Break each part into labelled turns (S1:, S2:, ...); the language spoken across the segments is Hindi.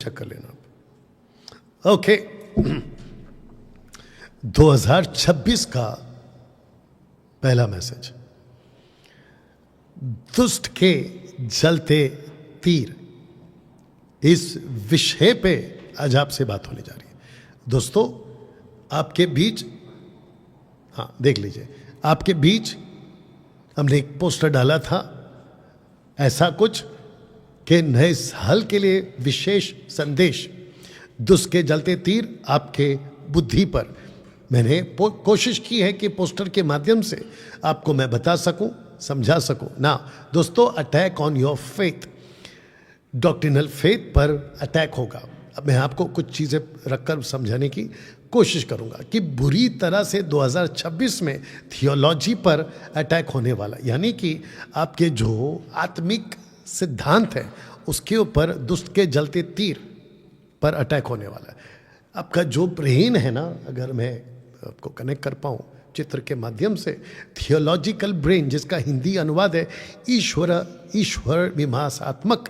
S1: चेक कर लेना। ओके, 2026 का पहला मैसेज, दुष्ट के जलते तीर, इस विषय पे आज आपसे बात होने जा रही है। दोस्तों, आपके बीच, हाँ देख लीजिए, आपके बीच हमने एक पोस्टर डाला था ऐसा कुछ कि नए साल के लिए विशेष संदेश, दुष्ट के जलते तीर आपके बुद्धि पर। मैंने कोशिश की है कि पोस्टर के माध्यम से आपको मैं बता सकूं, समझा सकूं ना। दोस्तों, attack on your faith, doctrinal faith पर अटैक होगा। अब मैं आपको कुछ चीज़ें रखकर समझाने की कोशिश करूंगा कि बुरी तरह से 2026 में थियोलॉजी पर अटैक होने वाला, यानी कि आपके जो आत्मिक सिद्धांत है उसके ऊपर दुष्ट के जलते तीर पर अटैक होने वाला है। आपका जो ब्रेन है ना, अगर मैं आपको कनेक्ट कर पाऊँ चित्र के माध्यम से, थियोलॉजिकल ब्रेन, जिसका हिंदी अनुवाद है ईश्वर विमासात्मक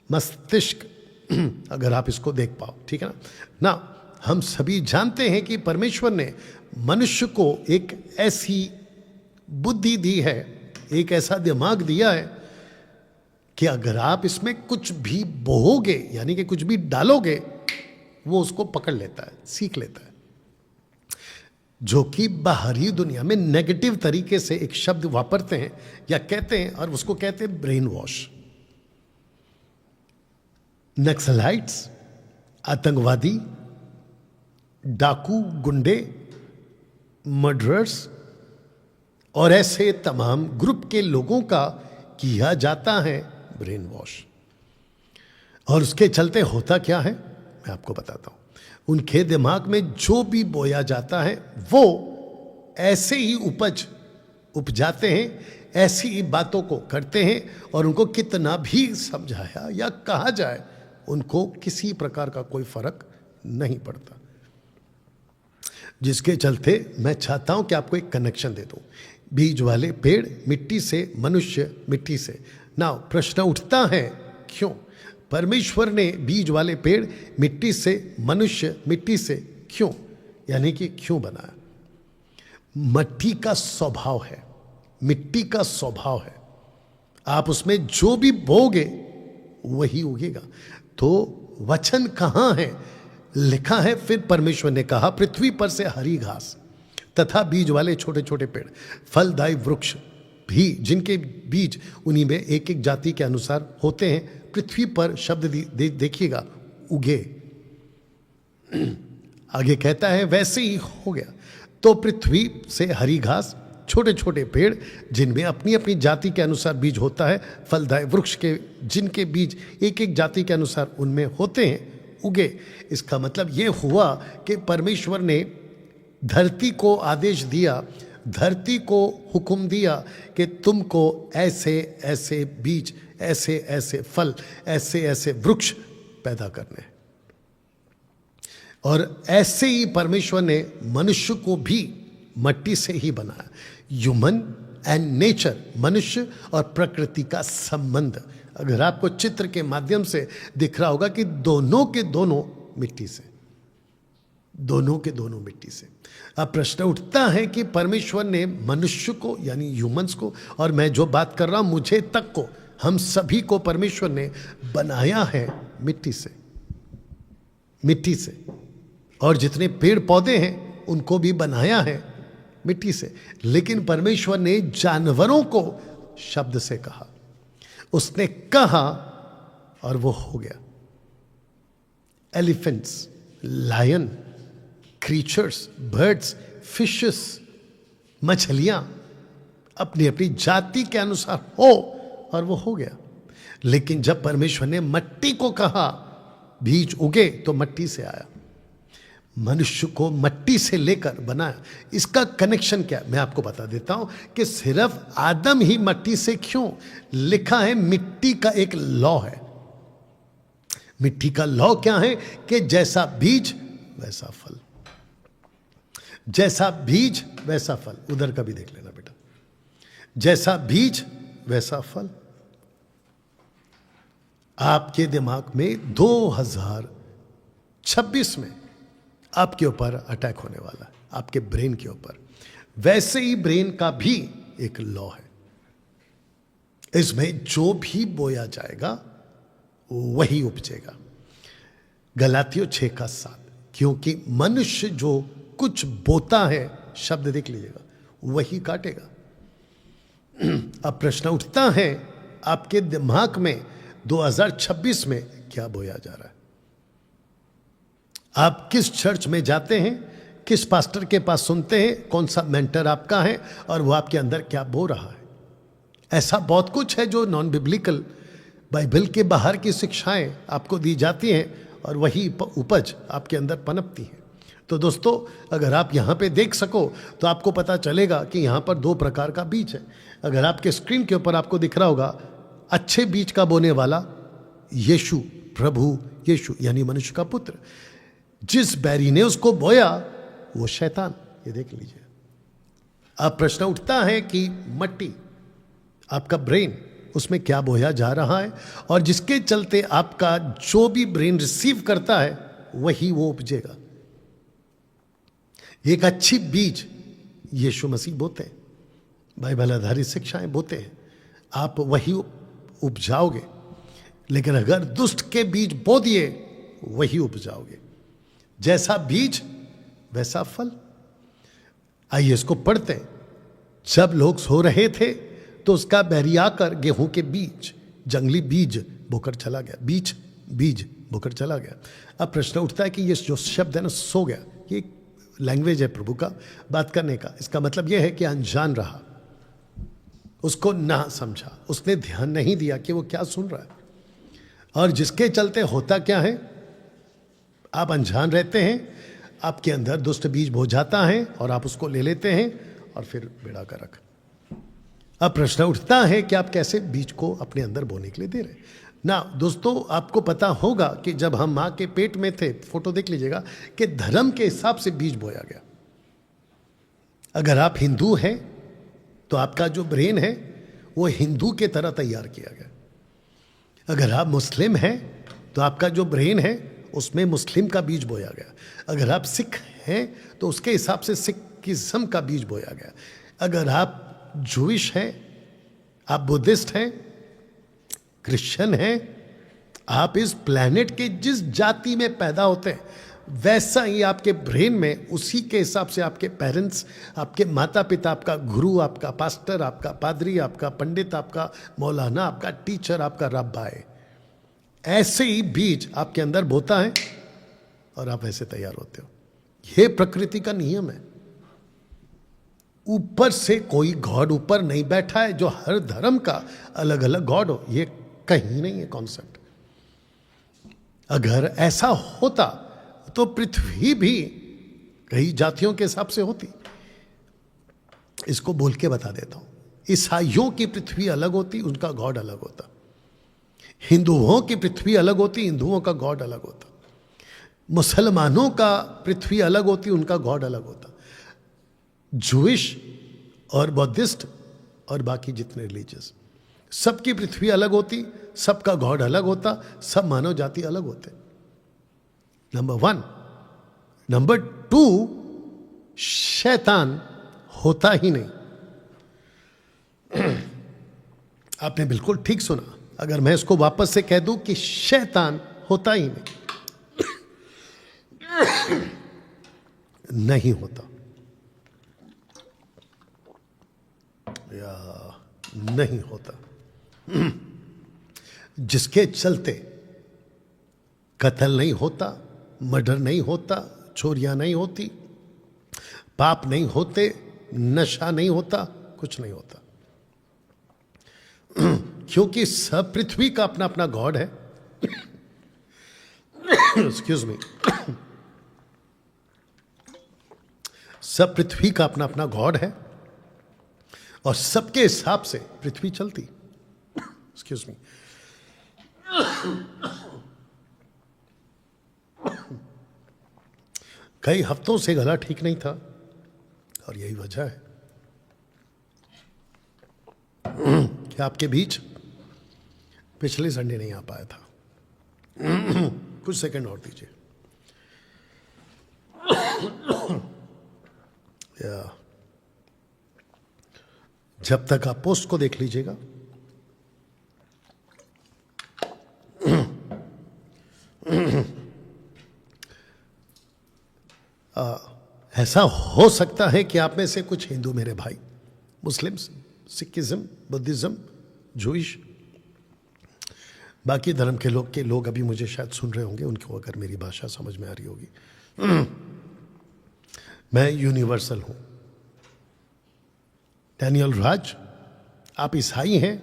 S1: मस्तिष्क, अगर आप इसको देख पाओ, ठीक है ना। हम सभी जानते हैं कि परमेश्वर ने मनुष्य को एक ऐसी बुद्धि दी है, एक ऐसा दिमाग दिया है कि अगर आप इसमें कुछ भी बोओगे, यानी कि कुछ भी डालोगे, वो उसको पकड़ लेता है, सीख लेता है। जो कि बाहरी दुनिया में नेगेटिव तरीके से एक शब्द वापरते हैं या कहते हैं, और उसको कहते हैं ब्रेन वॉश। नक्सलाइट्स, आतंकवादी, डाकू, गुंडे, मर्डरर्स और ऐसे तमाम ग्रुप के लोगों का किया जाता है ब्रेन वॉश। और उसके चलते होता क्या है, मैं आपको बताता हूं। उनके दिमाग में जो भी बोया जाता है वो ऐसे ही उपजाते हैं, ऐसी ही बातों को करते हैं, और उनको कितना भी समझाया या कहा जाए, उनको किसी प्रकार का कोई फर्क नहीं पड़ता। जिसके चलते मैं चाहता हूं कि आपको एक कनेक्शन दे दूं। बीज वाले पेड़ मिट्टी से, मनुष्य मिट्टी से। ना प्रश्न उठता है, क्यों परमेश्वर ने बीज वाले पेड़ मिट्टी से, मनुष्य मिट्टी से क्यों, यानी कि क्यों बनाया? मिट्टी का स्वभाव है, मिट्टी का स्वभाव है, आप उसमें जो भी बोगे वही उगेगा। तो वचन कहाँ है? लिखा है, फिर परमेश्वर ने कहा, पृथ्वी पर से हरी घास तथा बीज वाले छोटे छोटे पेड़, फलदायी वृक्ष भी, जिनके बीज उन्हीं में एक एक जाति के अनुसार होते हैं, पृथ्वी पर, शब्द देखिएगा, उगे। आगे कहता है वैसे ही हो गया। तो पृथ्वी से हरी घास, छोटे छोटे पेड़ जिनमें अपनी अपनी जाति के अनुसार बीज होता है, फलदायी वृक्ष के जिनके बीज एक एक जाति के अनुसार उनमें होते हैं, उगे। इसका मतलब ये हुआ कि परमेश्वर ने धरती को आदेश दिया, धरती को हुक्म दिया कि तुमको ऐसे ऐसे बीज, ऐसे ऐसे फल, ऐसे ऐसे वृक्ष पैदा करने हैं। और ऐसे ही परमेश्वर ने मनुष्य को भी मिट्टी से ही बनाया। ह्यूमन एंड नेचर, मनुष्य और प्रकृति का संबंध, अगर आपको चित्र के माध्यम से दिख रहा होगा कि दोनों के दोनों मिट्टी से, दोनों के दोनों मिट्टी से। अब प्रश्न उठता है कि परमेश्वर ने मनुष्य को, यानी ह्यूमंस को, और मैं जो बात कर रहा हूं मुझे तक को, हम सभी को परमेश्वर ने बनाया है मिट्टी से, मिट्टी से। और जितने पेड़ पौधे हैं उनको भी बनाया है मिट्टी से। लेकिन परमेश्वर ने जानवरों को शब्द से कहा, उसने कहा और वो हो गया। Elephants, lion, creatures, birds, fishes, मछलियां अपनी अपनी जाति के अनुसार हो, और वो हो गया। लेकिन जब परमेश्वर ने मिट्टी को कहा बीज उगे, तो मिट्टी से आया। मनुष्य को मिट्टी से लेकर बनाया। इसका कनेक्शन क्या है मैं आपको बता देता हूं कि सिर्फ आदम ही मिट्टी से क्यों, लिखा है मिट्टी का एक लॉ है। मिट्टी का लॉ क्या है कि जैसा बीज वैसा फल, जैसा बीज वैसा फल। उधर का भी देख लेना बेटा, जैसा बीज वैसा फल। आपके दिमाग में 2026 में आपके ऊपर अटैक होने वाला है, आपके ब्रेन के ऊपर। वैसे ही ब्रेन का भी एक लॉ है, इसमें जो भी बोया जाएगा वही उपजेगा। गलातियों 6:7। क्योंकि मनुष्य जो कुछ बोता है, शब्द देख लीजिएगा, वही काटेगा। अब प्रश्न उठता है, आपके दिमाग में 2026 में क्या बोया जा रहा है? आप किस चर्च में जाते हैं, किस पास्टर के पास सुनते हैं, कौन सा मेंटर आपका है, और वो आपके अंदर क्या बो रहा है? ऐसा बहुत कुछ है जो नॉन बिब्लिकल, बाइबल के बाहर की शिक्षाएं आपको दी जाती हैं, और वही उपज आपके अंदर पनपती है। तो दोस्तों, अगर आप यहाँ पे देख सको तो आपको पता चलेगा कि यहाँ पर 2 प्रकार का बीज है। अगर आपके स्क्रीन के ऊपर आपको दिख रहा होगा, अच्छे बीज का बोने वाला यीशु, प्रभु यीशु यानी मनुष्य का पुत्र। जिस बैरी ने उसको बोया वो शैतान। ये देख लीजिए। अब प्रश्न उठता है कि मट्टी, आपका ब्रेन, उसमें क्या बोया जा रहा है, और जिसके चलते आपका जो भी ब्रेन रिसीव करता है वही वो उपजेगा। एक अच्छी बीज यीशु मसीह बोते हैं, बाइबल आधारित शिक्षाएं बोते हैं, आप वही उपजाओगे। लेकिन अगर दुष्ट के बीज बो दिए, वही उपजाओगे। जैसा बीज वैसा फल। आइए इसको पढ़ते हैं। जब लोग सो रहे थे तो उसका बैरी आकर गेहूं के बीज, जंगली बीज बोकर चला गया। बीज बोकर चला गया। अब प्रश्न उठता है कि ये जो शब्द है ना, सो गया, ये लैंग्वेज है प्रभु का बात करने का। इसका मतलब यह है कि अनजान रहा, उसको ना समझा, उसने ध्यान नहीं दिया कि वो क्या सुन रहा है, और जिसके चलते होता क्या है, आप अनजान रहते हैं, आपके अंदर दुष्ट बीज बो जाता है और आप उसको ले लेते हैं और फिर बेड़ा गर्क। अब प्रश्न उठता है कि आप कैसे बीज को अपने अंदर बोने के लिए दे रहे हैं ना। दोस्तों, आपको पता होगा कि जब हम मां के पेट में थे, फोटो देख लीजिएगा, कि धर्म के हिसाब से बीज बोया गया। अगर आप हिंदू हैं तो आपका जो ब्रेन है वो हिंदू के तरह तैयार किया गया। अगर आप मुस्लिम हैं तो आपका जो ब्रेन है उसमें मुस्लिम का बीज बोया गया। अगर आप सिख हैं तो उसके हिसाब से सिखिज्म का बीज बोया गया। अगर आप जूइश हैं, आप बुद्धिस्ट हैं, क्रिश्चियन हैं, आप इस प्लेनेट के जिस जाति में पैदा होते हैं, वैसा ही आपके ब्रेन में, उसी के हिसाब से आपके पेरेंट्स, आपके माता पिता, आपका गुरु, आपका पास्टर, आपका पादरी, आपका पंडित, आपका मौलाना, आपका टीचर, आपका रब्बा है, ऐसे ही बीज आपके अंदर बोता है और आप ऐसे तैयार होते हो। यह प्रकृति का नियम है। ऊपर से कोई गॉड ऊपर नहीं बैठा है जो हर धर्म का अलग अलग गॉड हो, ये कहीं नहीं है कॉन्सेप्ट। अगर ऐसा होता तो पृथ्वी भी कई जातियों के हिसाब से होती। इसको बोल के बता देता हूं, ईसाइयों की पृथ्वी अलग होती, उनका गॉड अलग होता। हिंदुओं की पृथ्वी अलग होती, हिंदुओं का गॉड अलग होता। मुसलमानों का पृथ्वी अलग होती, उनका गॉड अलग होता। जूइश और बौद्धिस्ट और बाकी जितने रिलीजियस, सबकी पृथ्वी अलग होती, सबका गॉड अलग होता, सब मानव जाति अलग होते। नंबर 1। नंबर 2, शैतान होता ही नहीं। आपने बिल्कुल ठीक सुना। अगर मैं इसको वापस से कह दूं कि शैतान होता ही नहीं, नहीं होता या नहीं होता। जिसके चलते कत्ल नहीं होता, मर्डर नहीं होता, चोरियां नहीं होती, पाप नहीं होते, नशा नहीं होता, कुछ नहीं होता, क्योंकि सब पृथ्वी का अपना अपना गॉड है। Excuse me. सब पृथ्वी का अपना अपना गॉड है और सबके हिसाब से पृथ्वी चलती। Excuse me. कई हफ्तों से गला ठीक नहीं था और यही वजह है कि आपके बीच पिछले संडे नहीं आ पाया था। कुछ सेकंड और दीजिए। या जब तक आप पोस्ट को देख लीजिएगा। ऐसा हो सकता है कि आप में से कुछ हिंदू मेरे भाई, मुस्लिम्स, सिखिज्म, बुद्धिज्म, जूइश, बाकी धर्म के लोग अभी मुझे शायद सुन रहे होंगे, उनको अगर मेरी भाषा समझ में आ रही होगी। मैं यूनिवर्सल हूं। डैनियल राज, आप ईसाई हैं?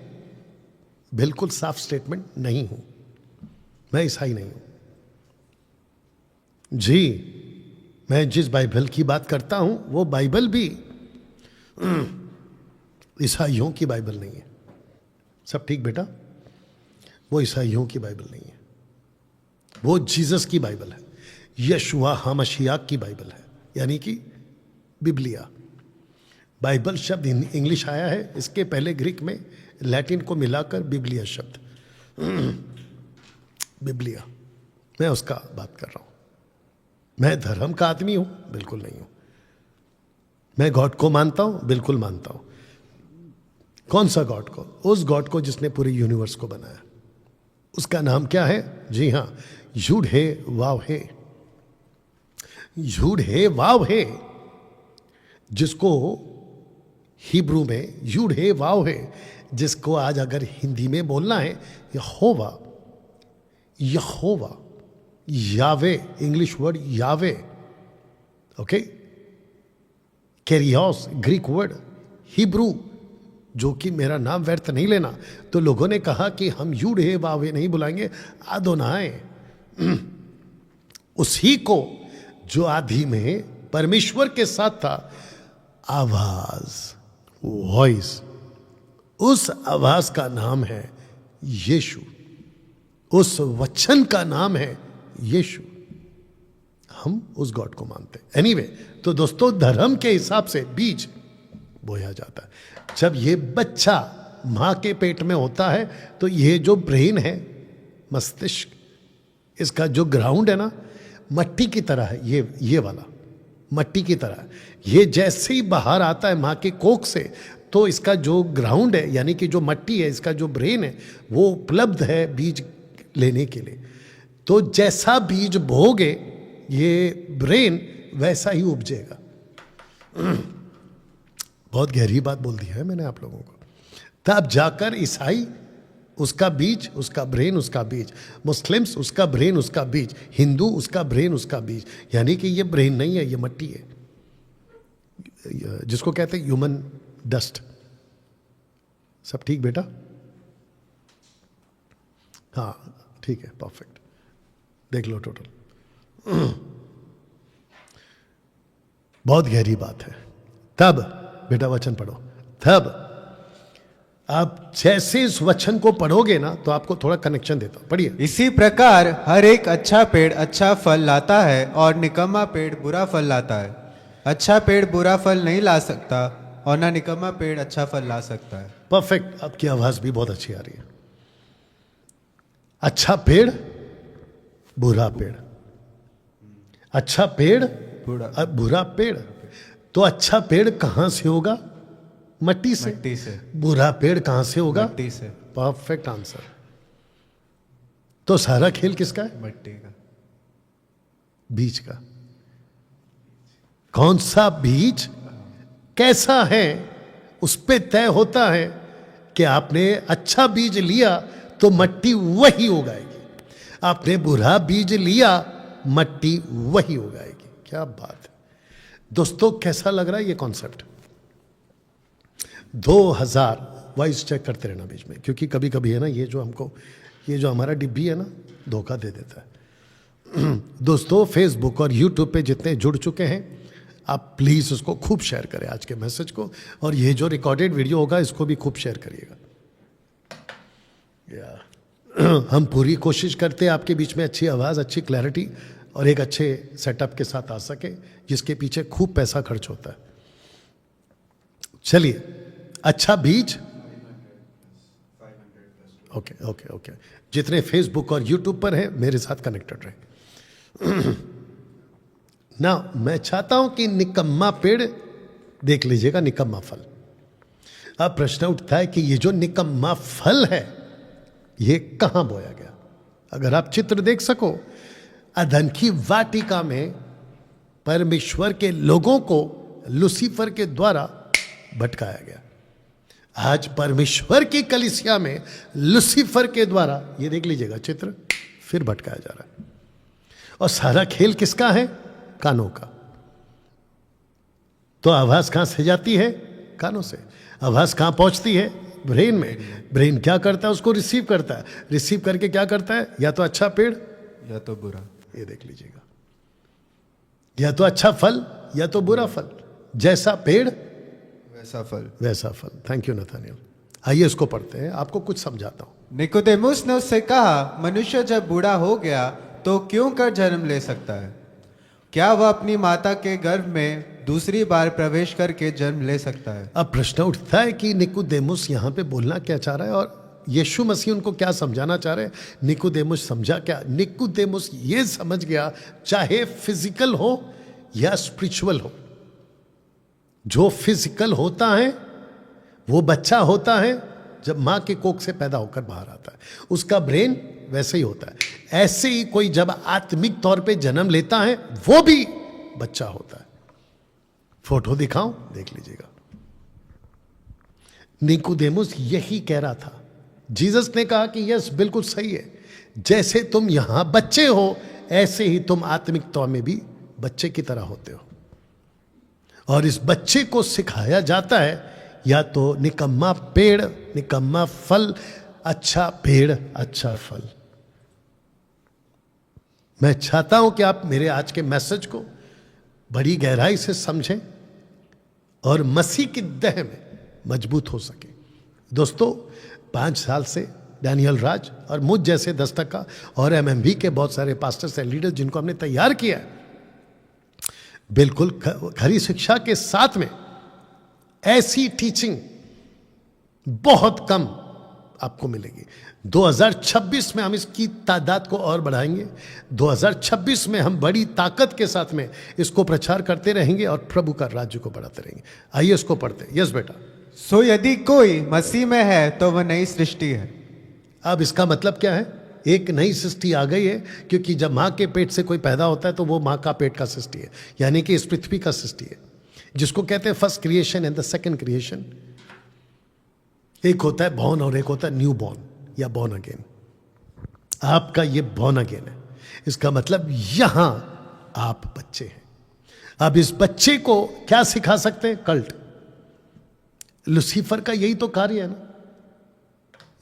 S1: बिल्कुल साफ स्टेटमेंट, नहीं हूं, मैं ईसाई नहीं हूं जी। मैं जिस बाइबल की बात करता हूं वो बाइबल भी ईसाइयों की बाइबल नहीं है। सब ठीक बेटा? वो ईसाइयों की बाइबल नहीं है, वो जीसस की बाइबल है, यशुआ हमशियाक की बाइबल है, यानी कि बिबलिया। बाइबल शब्द इंग्लिश आया है, इसके पहले ग्रीक में लैटिन को मिलाकर बिबलिया शब्द, बिबलिया, मैं उसका बात कर रहा हूं। मैं धर्म का आदमी हूं? बिल्कुल नहीं हूं। मैं गॉड को मानता हूं? बिल्कुल मानता हूं। कौन सा गॉड को? उस गॉड को जिसने पूरे यूनिवर्स को बनाया। उसका नाम क्या है? जी हां, यूड हे वाव हे। यूड हे वाव हे, जिसको हिब्रू में यूड हे वाव हे, जिसको आज अगर हिंदी में बोलना है यहोवा, यहोवा, यावे, इंग्लिश वर्ड यावे, ओके, कैरियोस ग्रीक वर्ड, हिब्रू, जो कि मेरा नाम व्यर्थ नहीं लेना। तो लोगों ने कहा कि हम यूड हे वावे नहीं बुलाएंगे, आदोनाय, उसी को जो आदि में परमेश्वर के साथ था, आवाज, वॉइस, उस आवाज का नाम है यीशु, उस वचन का नाम है यीशु। हम उस गॉड को मानते हैं। एनीवे, तो दोस्तों, धर्म के हिसाब से बीज बोया जाता है। जब ये बच्चा मां के पेट में होता है तो ये जो ब्रेन है, मस्तिष्क, इसका जो ग्राउंड है ना, मट्टी की तरह है। ये वाला मट्टी की तरह है। ये जैसे ही बाहर आता है मां के कोख से, तो इसका जो ग्राउंड है, यानी कि जो मट्टी है, इसका जो ब्रेन है, वो उपलब्ध है बीज लेने के लिए। तो जैसा बीज बोगे ये ब्रेन वैसा ही उपजेगा। बहुत गहरी बात बोल दी है मैंने आप लोगों को। तब जाकर ईसाई, उसका बीज, उसका ब्रेन, उसका बीज, मुस्लिम्स, उसका ब्रेन, उसका बीज, हिंदू, उसका ब्रेन, उसका बीज। यानी कि ये ब्रेन नहीं है, ये मट्टी है, जिसको कहते हैं ह्यूमन डस्ट। सब ठीक बेटा? हाँ ठीक है, परफेक्ट। देख लो टोटल। बहुत गहरी बात है। तब बेटा वचन पढ़ो। तब आप जैसे इस वचन को पढ़ोगे ना, तो आपको थोड़ा कनेक्शन देता हूं, पढ़िए।
S2: इसी प्रकार हर एक अच्छा पेड़ अच्छा फल लाता है और निकम्मा पेड़ बुरा फल लाता है। अच्छा पेड़ बुरा फल नहीं ला सकता और ना निकम्मा पेड़ अच्छा फल ला सकता है।
S1: परफेक्ट, आपकी आवाज भी बहुत अच्छी आ रही है। अच्छा पेड़, बुरा पेड़, अच्छा पेड़, बुरा पेड़। तो अच्छा पेड़ कहां से होगा? मट्टी से।
S2: मिट्टी से।
S1: बुरा पेड़ कहां से होगा?
S2: मिट्टी से।
S1: Perfect answer. तो सारा खेल किसका है?
S2: मिट्टी का,
S1: बीज का। कौन सा बीज कैसा है उस पे तय होता है कि आपने अच्छा बीज लिया तो मट्टी वही उगाएगी, आपने बुरा बीज लिया मट्टी वही उगाएगी। क्या बात है दोस्तों, कैसा लग रहा है ये कॉन्सेप्ट? 2000 वॉइस चेक करते रहना बीच में, क्योंकि कभी कभी है ना, ये जो हमारा डिब्बी है ना, धोखा दे देता है। दोस्तों, फेसबुक और यूट्यूब पे जितने जुड़ चुके हैं, आप प्लीज उसको खूब शेयर करें, आज के मैसेज को, और ये जो रिकॉर्डेड वीडियो होगा इसको भी खूब शेयर करिएगा। हम पूरी कोशिश करते हैं आपके बीच में अच्छी आवाज, अच्छी क्लैरिटी और एक अच्छे सेटअप के साथ आ सके, जिसके पीछे खूब पैसा खर्च होता है। चलिए, अच्छा बीज ओके ओके ओके, जितने फेसबुक और यूट्यूब पर हैं मेरे साथ कनेक्टेड रहे। ना मैं चाहता हूं कि निकम्मा पेड़ देख लीजिएगा, निकम्मा फल। अब प्रश्न उठता है कि ये जो निकम्मा फल है ये कहां बोया गया। अगर आप चित्र देख सको, अदन की वाटिका में परमेश्वर के लोगों को लूसीफर के द्वारा भटकाया गया। आज परमेश्वर की कलीसिया में लूसीफर के द्वारा, ये देख लीजिएगा चित्र, फिर भटकाया जा रहा है। और सारा खेल किसका है? कानों का। तो आवाज कहां से जाती है? कानों से। आवाज कहां पहुंचती है? ब्रेन में। ब्रेन क्या करता है? उसको रिसीव करता है। रिसीव करके क्या करता है? या तो अच्छा पेड़
S2: या तो बुरा।
S1: ये देख लीजिएगा, या तो अच्छा फल या तो बुरा फल। जैसा पेड़
S2: वैसा फल।
S1: वैसा फल। Thank you Nathaniel. आइए इसको पढ़ते हैं, आपको कुछ समझाता हूं।
S2: निकोदेमुस ने उससे कहा, मनुष्य जब बूढ़ा हो गया तो क्यों कर जन्म ले सकता है? क्या वह अपनी माता के गर्भ में दूसरी बार प्रवेश करके जन्म ले सकता है?
S1: अब प्रश्न उठता है कि निकोदेमुस यहां पे बोलना क्या चाह रहा है और यीशु मसीह उनको क्या समझाना चाह रहे हैं। निकोदेमुस समझा क्या? निकोदेमुस ये समझ गया, चाहे फिजिकल हो या स्पिरिचुअल हो, जो फिजिकल होता है वो बच्चा होता है जब मां के कोख से पैदा होकर बाहर आता है, उसका ब्रेन वैसे ही होता है। ऐसे ही कोई जब आत्मिक तौर पे जन्म लेता है वो भी बच्चा होता है। फोटो दिखाऊं, देख लीजिएगा। निकोदेमुस यही कह रहा था। जीसस ने कहा कि यस, बिल्कुल सही है, जैसे तुम यहां बच्चे हो ऐसे ही तुम आत्मिक तौर में भी बच्चे की तरह होते हो। और इस बच्चे को सिखाया जाता है या तो निकम्मा पेड़ निकम्मा फल, अच्छा पेड़ अच्छा फल। मैं चाहता हूं कि आप मेरे आज के मैसेज को बड़ी गहराई से समझें और मसीह की देह में मजबूत हो सके। दोस्तों, 5 साल से डैनियल राज और मुझ जैसे दस्तका और एमएमवी के बहुत सारे पास्टर्स एंड लीडर्स जिनको हमने तैयार किया है, बिल्कुल खरी शिक्षा के साथ में ऐसी टीचिंग बहुत कम आपको मिलेगी। 2026 में हम इसकी तादाद को और बढ़ाएंगे। 2026 में हम बड़ी ताकत के साथ में इसको प्रचार करते रहेंगे और प्रभु का राज्य को बढ़ाते रहेंगे। आइए इसको पढ़ते हैं। यस बेटा।
S2: सो यदि कोई मसीह में है तो वह नई सृष्टि है।
S1: अब इसका मतलब क्या है? एक नई सृष्टि आ गई है, क्योंकि जब मां के पेट से कोई पैदा होता है तो वो मां का पेट का सृष्टि है, यानी कि इस पृथ्वी का सृष्टि है, जिसको कहते हैं first creation and the second creation. एक होता है बॉर्न और एक होता है न्यू बॉर्न या बॉर्न अगेन। आपका ये बॉर्न अगेन है। इसका मतलब यहां आप बच्चे हैं। अब इस बच्चे को क्या सिखा सकते हैं? कल्ट। लूसीफर का यही तो कार्य है ना।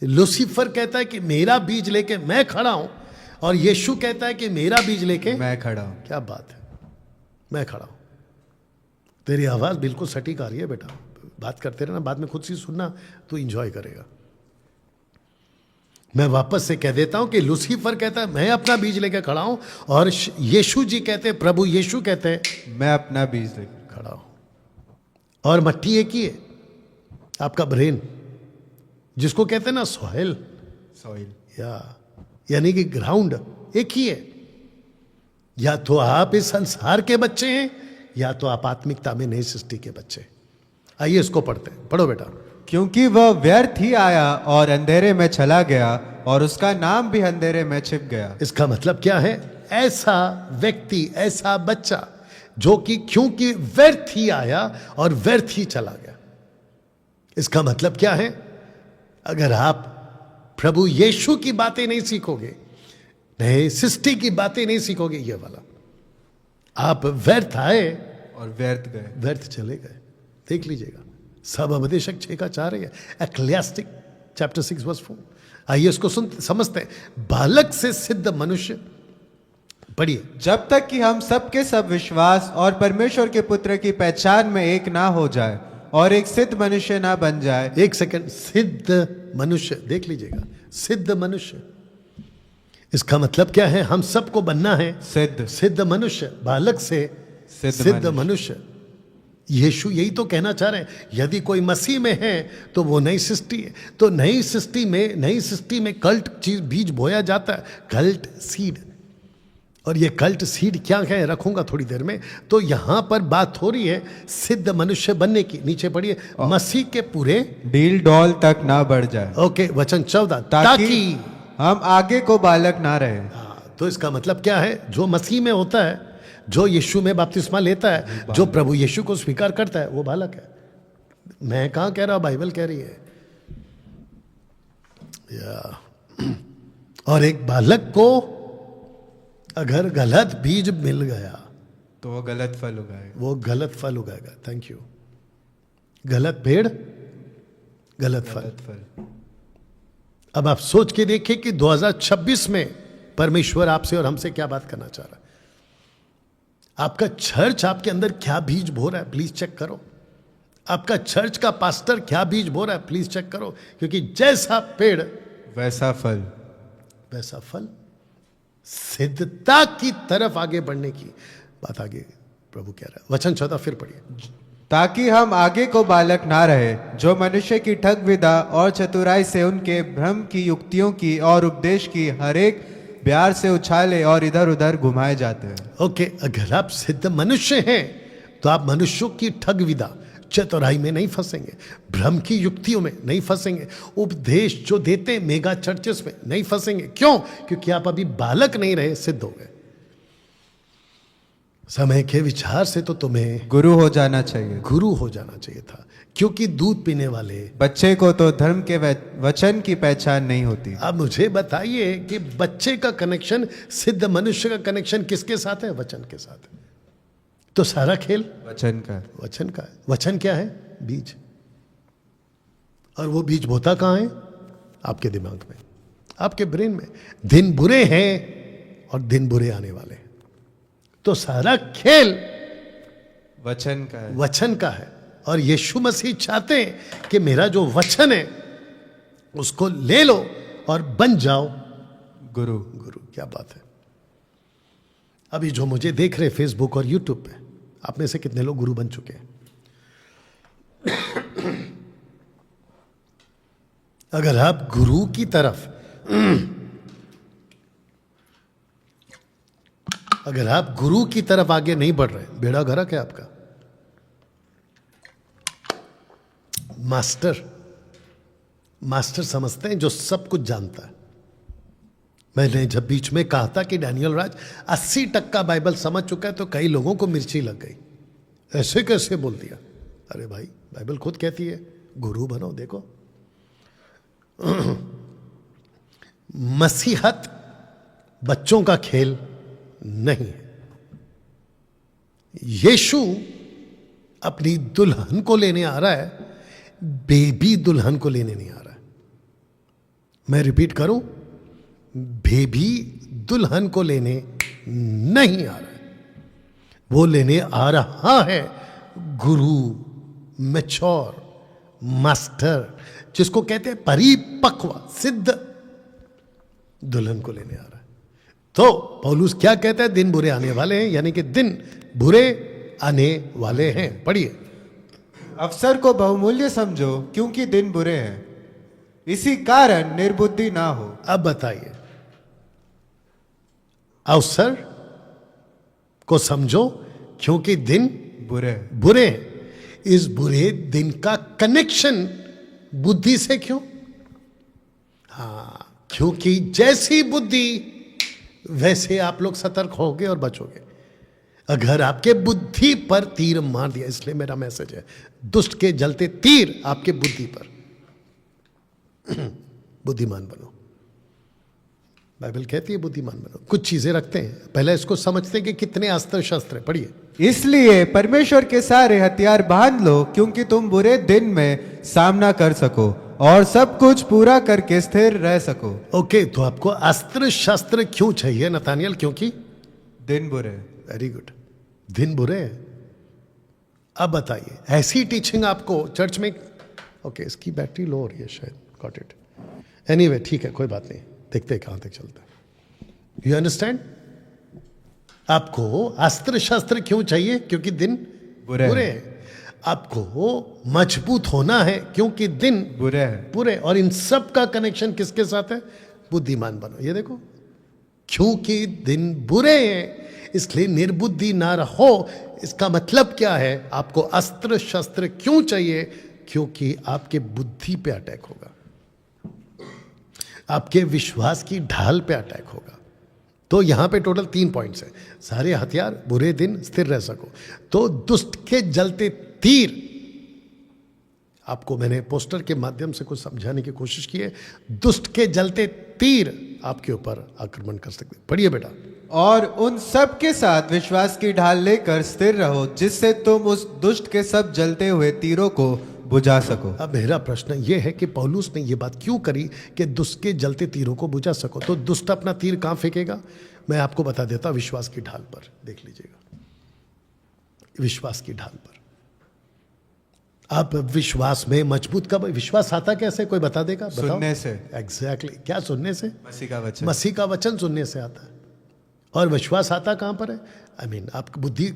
S1: लूसीफर कहता है कि मेरा बीज लेके मैं खड़ा हूं, और यीशु कहता है कि मेरा बीज लेके
S2: मैं खड़ा हूं।
S1: क्या बात है, मैं खड़ा हूं। तेरी आवाज बिल्कुल सटीक आ रही है बेटा। बात करते रहना, बाद में खुद से सुनना तो एंजॉय करेगा। मैं वापस से कह देता हूं कि लूसीफर कहता है मैं अपना बीज लेके खड़ा हूं, और यीशु जी कहते हैं, प्रभु यीशु कहते हैं
S2: मैं अपना बीज लेकर
S1: खड़ा हूं। और मट्टी एक ही है, आपका ब्रेन, जिसको कहते हैं ना सॉइल, यानी कि ग्राउंड एक ही है। या तो आप इस संसार के बच्चे हैं या तो आप आत्मिकता में नई सृष्टि के बच्चे। आइए इसको पढ़ते हैं। पढ़ो बेटा।
S2: क्योंकि वह व्यर्थ ही आया और अंधेरे में चला गया और उसका नाम भी अंधेरे में छिप गया।
S1: इसका मतलब क्या है? ऐसा व्यक्ति, ऐसा बच्चा जो कि क्योंकि व्यर्थ ही आया और व्यर्थ ही चला गया। इसका मतलब क्या है? अगर आप प्रभु यीशु की बातें नहीं सीखोगे, नए सृष्टि की बातें नहीं सीखोगे, ये वाला, आप व्यर्थ आए
S2: और व्यर्थ गए,
S1: व्यर्थ चले गए। देख लीजिएगा, सब उपदेशक 6:4 है, एक्लेसियास्टिक चैप्टर 6:4। आइए इसको समझते हैं। बालक से सिद्ध मनुष्य, पढ़िए।
S2: जब तक कि हम सबके सब विश्वास और परमेश्वर के पुत्र की पहचान में एक ना हो जाए और एक सिद्ध मनुष्य ना बन जाए।
S1: एक सेकंड, सिद्ध मनुष्य, देख लीजिएगा, सिद्ध मनुष्य। इसका मतलब क्या है? हम सबको बनना है
S2: सिद्ध
S1: मनुष्य। बालक से सिद्ध मनुष्य, यीशु यही तो कहना चाह रहे हैं, यदि कोई मसीह में है तो वो नई सृष्टि है। तो नई सृष्टि में कल्ट चीज बीज बोया जाता है, कल्ट सीड। और ये कल्ट सीड क्या है रखूंगा थोड़ी देर में। तो यहां पर बात हो रही है सिद्ध मनुष्य बनने की। नीचे पढ़िए, मसीह के पूरे
S2: डील डॉल तक ना बढ़ जाए।
S1: ओके, वचन 14,
S2: ताकि हम आगे को बालक ना रहे।
S1: तो इसका मतलब क्या है, जो मसीह में होता है, जो यीशु में बपतिस्मा लेता है, जो प्रभु यीशु को स्वीकार करता है, वो बालक है। मैं कहां कह रहा हूं, बाइबल कह रही है। और एक बालक को अगर गलत बीज मिल गया
S2: तो वो गलत फल उगाएगा। Thank you.
S1: गलत पेड़ गलत फल। अब आप सोच के देखिए कि 2026 में परमेश्वर आपसे और हमसे क्या बात करना चाह रहा है। आपका चर्च आपके अंदर क्या बीज बो रहा है, प्लीज चेक करो। आपका चर्च का पास्टर क्या बीज बो रहा है, प्लीज चेक करो। क्योंकि जैसा पेड़
S2: वैसा फल।
S1: सिद्धता की तरफ आगे बढ़ने की बात आगे प्रभु कह रहा है। वचन 14 फिर पढ़िए,
S2: ताकि हम आगे को बालक ना रहे, जो मनुष्य की ठग विदा और चतुराई से उनके भ्रम की युक्तियों की और उपदेश की हर एक प्यार से उछाले और इधर उधर घुमाए जाते हैं।
S1: ओके, अगर आप सिद्ध मनुष्य हैं तो आप मनुष्यों की ठग विदा चतुराई में नहीं फंसेंगे, भ्रम की युक्तियों में नहीं फंसेंगे, उपदेश जो देते हैं मेगा चर्चेस में नहीं फंसेंगे। क्यों? क्योंकि आप अभी बालक नहीं रहे, सिद्ध हो गए। समय के विचार से तो तुम्हें
S2: गुरु हो जाना चाहिए
S1: था, क्योंकि दूध पीने वाले
S2: बच्चे को तो धर्म के वचन की पहचान नहीं होती।
S1: अब मुझे बताइए कि बच्चे का कनेक्शन, सिद्ध मनुष्य का कनेक्शन किसके साथ है? वचन के साथ है। तो सारा खेल
S2: वचन का है।
S1: वचन क्या है? बीज। और वो बीज बोता कहां है? आपके दिमाग में, आपके ब्रेन में। दिन बुरे हैं और दिन बुरे आने वाले हैं। तो सारा खेल वचन का है। और यीशु मसीह चाहते हैं कि मेरा जो वचन है उसको ले लो और बन जाओ गुरु। क्या बात है। अभी जो मुझे देख रहे फेसबुक और यूट्यूब पे, आप में से कितने लोग गुरु बन चुके हैं? अगर आप गुरु की तरफ आगे नहीं बढ़ रहे, बेड़ा गर्क है आपका। मास्टर समझते हैं जो सब कुछ जानता है। मैंने जब बीच में कहा था कि डैनियल राज 80% बाइबल समझ चुका है, तो कई लोगों को मिर्ची लग गई। ऐसे कैसे बोल दिया? अरे भाई, बाइबल खुद कहती है गुरु बनो। देखो, मसीहत बच्चों का खेल नहीं है। यीशु अपनी दुल्हन को लेने आ रहा है, बेबी दुल्हन को लेने नहीं आ रहा है। मैं रिपीट करूं, बेबी दुल्हन को लेने नहीं आ रहा है। वो लेने आ रहा है गुरु, मैच्योर, मास्टर, जिसको कहते हैं परिपक्व, सिद्ध दुल्हन को लेने आ रहा है। तो पौलुस क्या कहता है? दिन बुरे आने वाले हैं, यानी कि दिन बुरे आने वाले हैं। पढ़िए,
S2: अवसर को बहुमूल्य समझो, क्योंकि दिन बुरे हैं, इसी कारण निर्बुद्धि ना हो।
S1: अब बताइए, अवसर को समझो क्योंकि दिन बुरे हैं। इस बुरे दिन का कनेक्शन बुद्धि से क्यों? क्योंकि जैसी बुद्धि वैसे आप लोग सतर्क होगे और बचोगे। अगर आपके बुद्धि पर तीर मार दिया, इसलिए मेरा मैसेज है, दुष्ट के जलते तीर आपके बुद्धि पर। बुद्धिमान बनो, बाइबल कहती है बुद्धिमान बनो। कुछ चीजें रखते हैं, पहले इसको समझते हैं कि कितने अस्त्र शस्त्र है। पढ़िए,
S2: इसलिए परमेश्वर के सारे हथियार बांध लो, क्योंकि तुम बुरे दिन में सामना कर सको और सब कुछ पूरा करके स्थिर रह सको।
S1: ओके, तो आपको अस्त्र शस्त्र क्यों चाहिए नतानियल? क्योंकि
S2: दिन बुरे।
S1: वेरी गुड, दिन बुरे हैं। अब बताइए, ऐसी टीचिंग आपको चर्च में, ओके इसकी बैटरी लो हो रही है शायद, गॉट इट, एनीवे ठीक है, कोई बात नहीं, देखते हैं कहां तक चलता है। You understand? आपको अस्त्र शस्त्र क्यों चाहिए? क्योंकि दिन बुरे हैं। आपको मजबूत होना है क्योंकि दिन
S2: बुरे हैं।
S1: पूरे, और इन सब का कनेक्शन किसके साथ है? बुद्धिमान बनो। ये देखो, क्योंकि दिन बुरे हैं इसलिए निर्बुद्धि ना रहो। इसका मतलब क्या है? आपको अस्त्र शस्त्र क्यों चाहिए? क्योंकि आपके बुद्धि पे अटैक होगा, आपके विश्वास की ढाल पे अटैक होगा। तो यहां पे टोटल 3 पॉइंट्स है। सारे हथियार, बुरे दिन, स्थिर रह सको। तो दुष्ट के जलते तीर, आपको मैंने पोस्टर के माध्यम से कुछ समझाने की कोशिश की है। दुष्ट के जलते तीर आपके ऊपर आक्रमण कर सकते। पढ़िए बेटा।
S2: और उन सब के साथ विश्वास की ढाल लेकर स्थिर रहो, जिससे तुम उस दुष्ट के सब जलते हुए तीरों को बुझा सको।
S1: अब मेरा प्रश्न यह है कि पौलुस ने यह बात क्यों करी कि दुष्ट के जलते तीरों को बुझा सको? तो दुष्ट अपना तीर कहां फेंकेगा? मैं आपको बता देता, विश्वास की ढाल पर। देख लीजिएगा, विश्वास की ढाल पर। आप विश्वास में मजबूत कब? विश्वास आता कैसे? कोई बता देगा? बताओ।
S2: सुनने से।
S1: एग्जैक्टली। क्या सुनने से?
S2: मसीह का वचन।
S1: मसीह का वचन सुनने से आता है। और विश्वास आता कहां पर है? आपकी बुद्धि,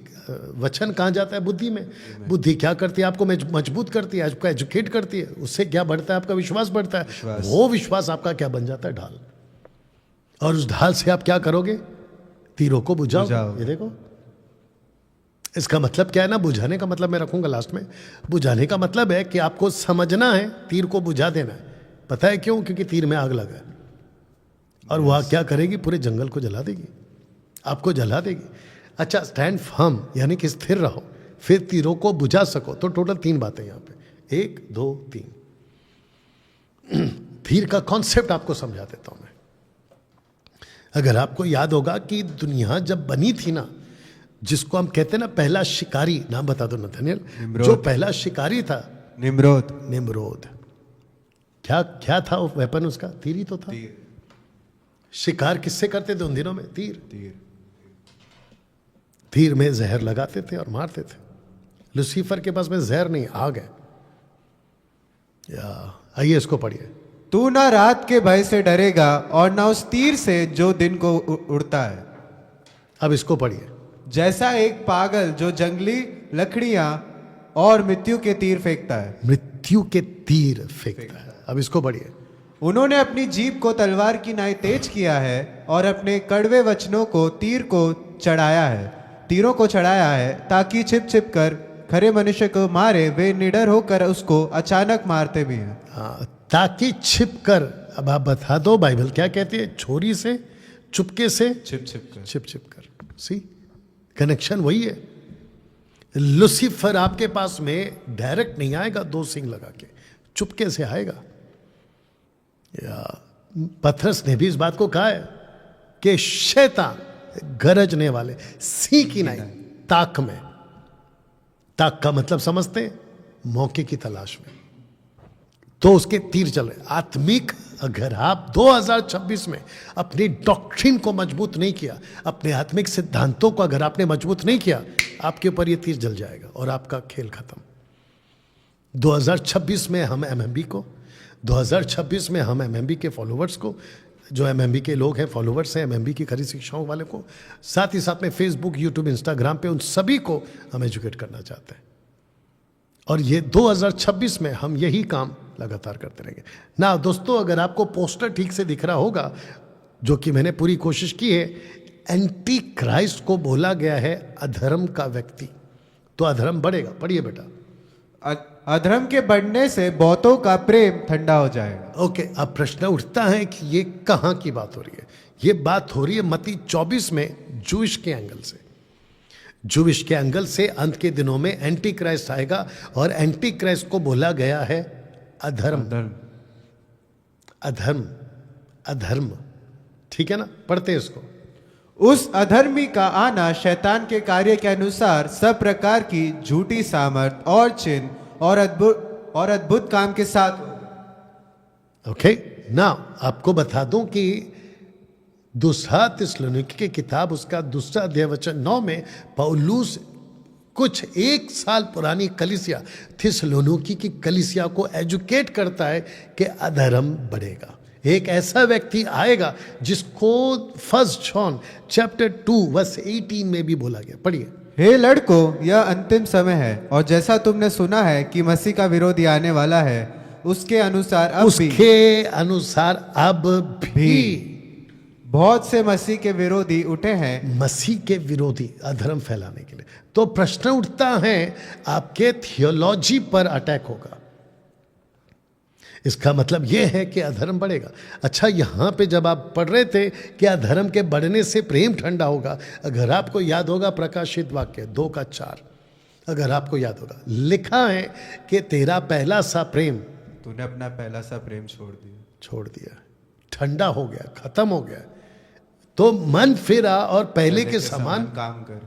S1: वचन कहां जाता है? बुद्धि में। बुद्धि क्या करती है? आपको मजबूत करती है, आपको एजुकेट करती है। उससे क्या बढ़ता है? आपका विश्वास बढ़ता है। वो विश्वास आपका क्या बन जाता है? ढाल। और उस ढाल से आप क्या करोगे? तीरों को बुझाओ। ये देखो, इसका मतलब क्या है ना? बुझाने का मतलब मैं रखूंगा लास्ट में। बुझाने का मतलब है कि आपको समझना है, तीर को बुझा देना है। पता है क्यों? क्योंकि तीर में आग लगा है, और वह क्या करेगी? पूरे जंगल को जला देगी, आपको जला देगी। अच्छा, स्टैंड फर्म यानी कि स्थिर रहो, फिर तीरों को बुझा सको। तो टोटल 3 बातें यहां पे, 1 2 3। तीर का कॉन्सेप्ट आपको समझा देता हूं मैं। अगर आपको याद होगा कि दुनिया जब बनी थी ना, जिसको हम कहते हैं ना पहला शिकारी, नाम बता दो नथानियल, जो पहला शिकारी था। निम्रोद। क्या था वो वेपन उसका? तीर ही तो था। शिकार किससे करते थे उन दिनों में? तीर में जहर लगाते थे और मारते थे। लूसीफर के पास में जहर नहीं, आग है। आइए इसको पढ़िए।
S2: तू ना रात के भय से डरेगा और ना उस तीर से जो दिन को उड़ता है।
S1: अब इसको पढ़िए।
S2: जैसा एक पागल जो जंगली लकड़ियां और मृत्यु के तीर फेंकता है।
S1: मृत्यु के तीर फेंकता है। अब इसको पढ़िए।
S2: उन्होंने अपनी जीभ को तलवार की नाई तेज किया है और अपने कड़वे वचनों को तीरों को चढ़ाया है, ताकि छिप छिप कर खरे मनुष्य को मारे। वे निडर होकर उसको अचानक मारते भी हैं।
S1: हाँ, ताकि छिप कर। अब आप बता दो बाइबल क्या कहती है? छोरी से, चुपके से, छिप कर। सी कनेक्शन वही है। लूसीफर आपके पास में डायरेक्ट नहीं आएगा 2 सिंग लगा के, चुपके से आएगा। पथरस ने भी इस बात को कहा है कि शैतान गरजने वाले सिंह की नहीं, ताक में। ताक का मतलब समझते? मौके की तलाश में। तो उसके तीर चल रहे। आत्मिक, अगर आप 2026 में अपनी डॉक्ट्रिन को मजबूत नहीं किया, अपने आत्मिक सिद्धांतों को अगर आपने मजबूत नहीं किया, आपके ऊपर ये तीर जल जाएगा और आपका खेल खत्म। 2026 में हम एमएमबी को, 2026 में हम एमएमबी के फॉलोवर्स को, जो एमएमबी के लोग हैं, फॉलोवर्स हैं एमएमबी की खरी शिक्षाओं वाले को, साथ ही साथ में फेसबुक, यूट्यूब, इंस्टाग्राम पे उन सभी को हम एजुकेट करना चाहते हैं। और ये 2026 में हम यही काम लगातार करते रहेंगे ना। दोस्तों, अगर आपको पोस्टर ठीक से दिख रहा होगा, जो कि मैंने पूरी कोशिश की है, एंटी क्राइस्ट को बोला गया है अधर्म का व्यक्ति। तो अधर्म बढ़ेगा। पढ़िए बेटा।
S2: अधर्म के बढ़ने से बहुतों का प्रेम ठंडा हो जाएगा।
S1: ओके, अब प्रश्न उठता है कि ये कहां की बात हो रही है? ये बात हो रही है मत्ती 24 में, जूश के एंगल से। जूश के एंगल से अंत के दिनों में एंटी क्राइस्ट आएगा, और एंटी क्राइस्ट को बोला गया है अधर्म। अधर्म। ठीक है ना? पढ़ते हैं इसको।
S2: उस अधर्मी का आना शैतान के कार्य के अनुसार सब प्रकार की झूठी सामर्थ और चिन्ह और अद्भुत काम के साथ।
S1: ओके ना, आपको बता दूं कि दूसरा थिस्सलुनीकी की किताब, उसका 2 अध्याय वचन 9 में पौलुस कुछ 1 साल पुरानी कलीसिया, थिस्सलुनीकी की कलीसिया को एजुकेट करता है कि अधर्म बढ़ेगा। एक ऐसा व्यक्ति आएगा जिसको 1 जॉन चैप्टर 2 वर्स 18 में भी बोला गया। पढ़िए।
S2: हे लड़कों, यह अंतिम समय है, और जैसा तुमने सुना है कि मसीह का विरोधी आने वाला है, उसके अनुसार अब भी बहुत से मसीह के विरोधी उठे हैं।
S1: मसीह के विरोधी अधर्म फैलाने के लिए। तो प्रश्न उठता है, आपके थियोलॉजी पर अटैक होगा, इसका मतलब यह है कि अधर्म बढ़ेगा। अच्छा, यहां पे जब आप पढ़ रहे थे कि अधर्म के बढ़ने से प्रेम ठंडा होगा, अगर आपको याद होगा प्रकाशित वाक्य 2:4, अगर आपको याद होगा, लिखा है कि तेरा पहला सा प्रेम,
S2: तूने अपना पहला सा प्रेम छोड़ दिया,
S1: ठंडा हो गया, खत्म हो गया। तो मन फिरा और पहले के समान
S2: काम कर।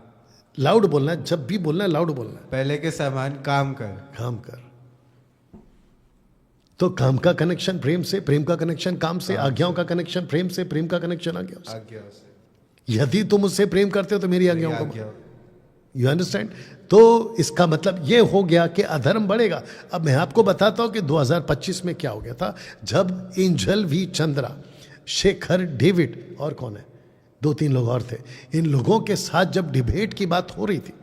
S1: लाउड बोलना, जब भी बोलना लाउड बोलना,
S2: पहले के समान काम कर। तो काम का कनेक्शन प्रेम से, प्रेम का कनेक्शन काम से, आज्ञाओं का कनेक्शन प्रेम से, प्रेम का कनेक्शन आज्ञाओं से। यदि तुम मुझसे प्रेम करते हो तो मेरी आज्ञाओं को, यू अंडरस्टैंड। तो इसका मतलब ये हो गया कि अधर्म बढ़ेगा। अब मैं आपको बताता हूं कि 2025 में क्या हो गया था, जब Angel V Chandra, Shekhar David और कौन है, 2-3 लोग और थे, इन लोगों के साथ जब डिबेट की बात हो रही थी,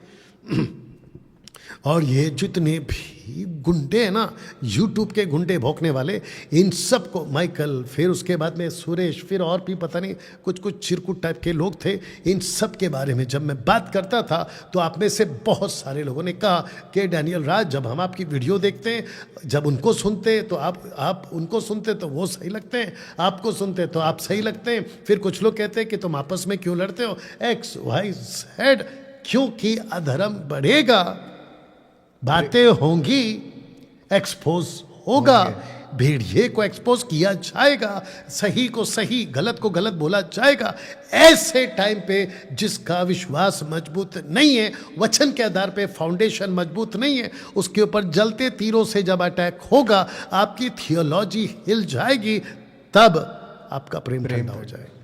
S2: और ये जितने भी गुंडे हैं ना, यूट्यूब के गुंडे भौंकने वाले, इन सब को, माइकल, फिर उसके बाद में सुरेश, फिर और भी पता नहीं कुछ चिरकुट टाइप के लोग थे, इन सब के बारे में जब मैं बात करता था तो आप में से बहुत सारे लोगों ने कहा कि डैनियल राज, जब हम आपकी वीडियो देखते हैं, जब उनको सुनते तो आप उनको सुनते तो वो सही लगते हैं, आपको सुनते तो आप सही लगते हैं। फिर कुछ लोग कहते हैं कि तुम आपस में क्यों लड़ते हो, XYZ, क्योंकि अधर्म बढ़ेगा, बातें होंगी, एक्सपोज होगा, भेड़िए को एक्सपोज किया जाएगा, सही को सही, गलत को गलत बोला जाएगा। ऐसे टाइम पे जिसका विश्वास मजबूत नहीं है, वचन के आधार पे फाउंडेशन मजबूत नहीं है, उसके ऊपर जलते तीरों से जब अटैक होगा, आपकी थियोलॉजी हिल जाएगी, तब आपका प्रेम ठंडा हो जाएगा।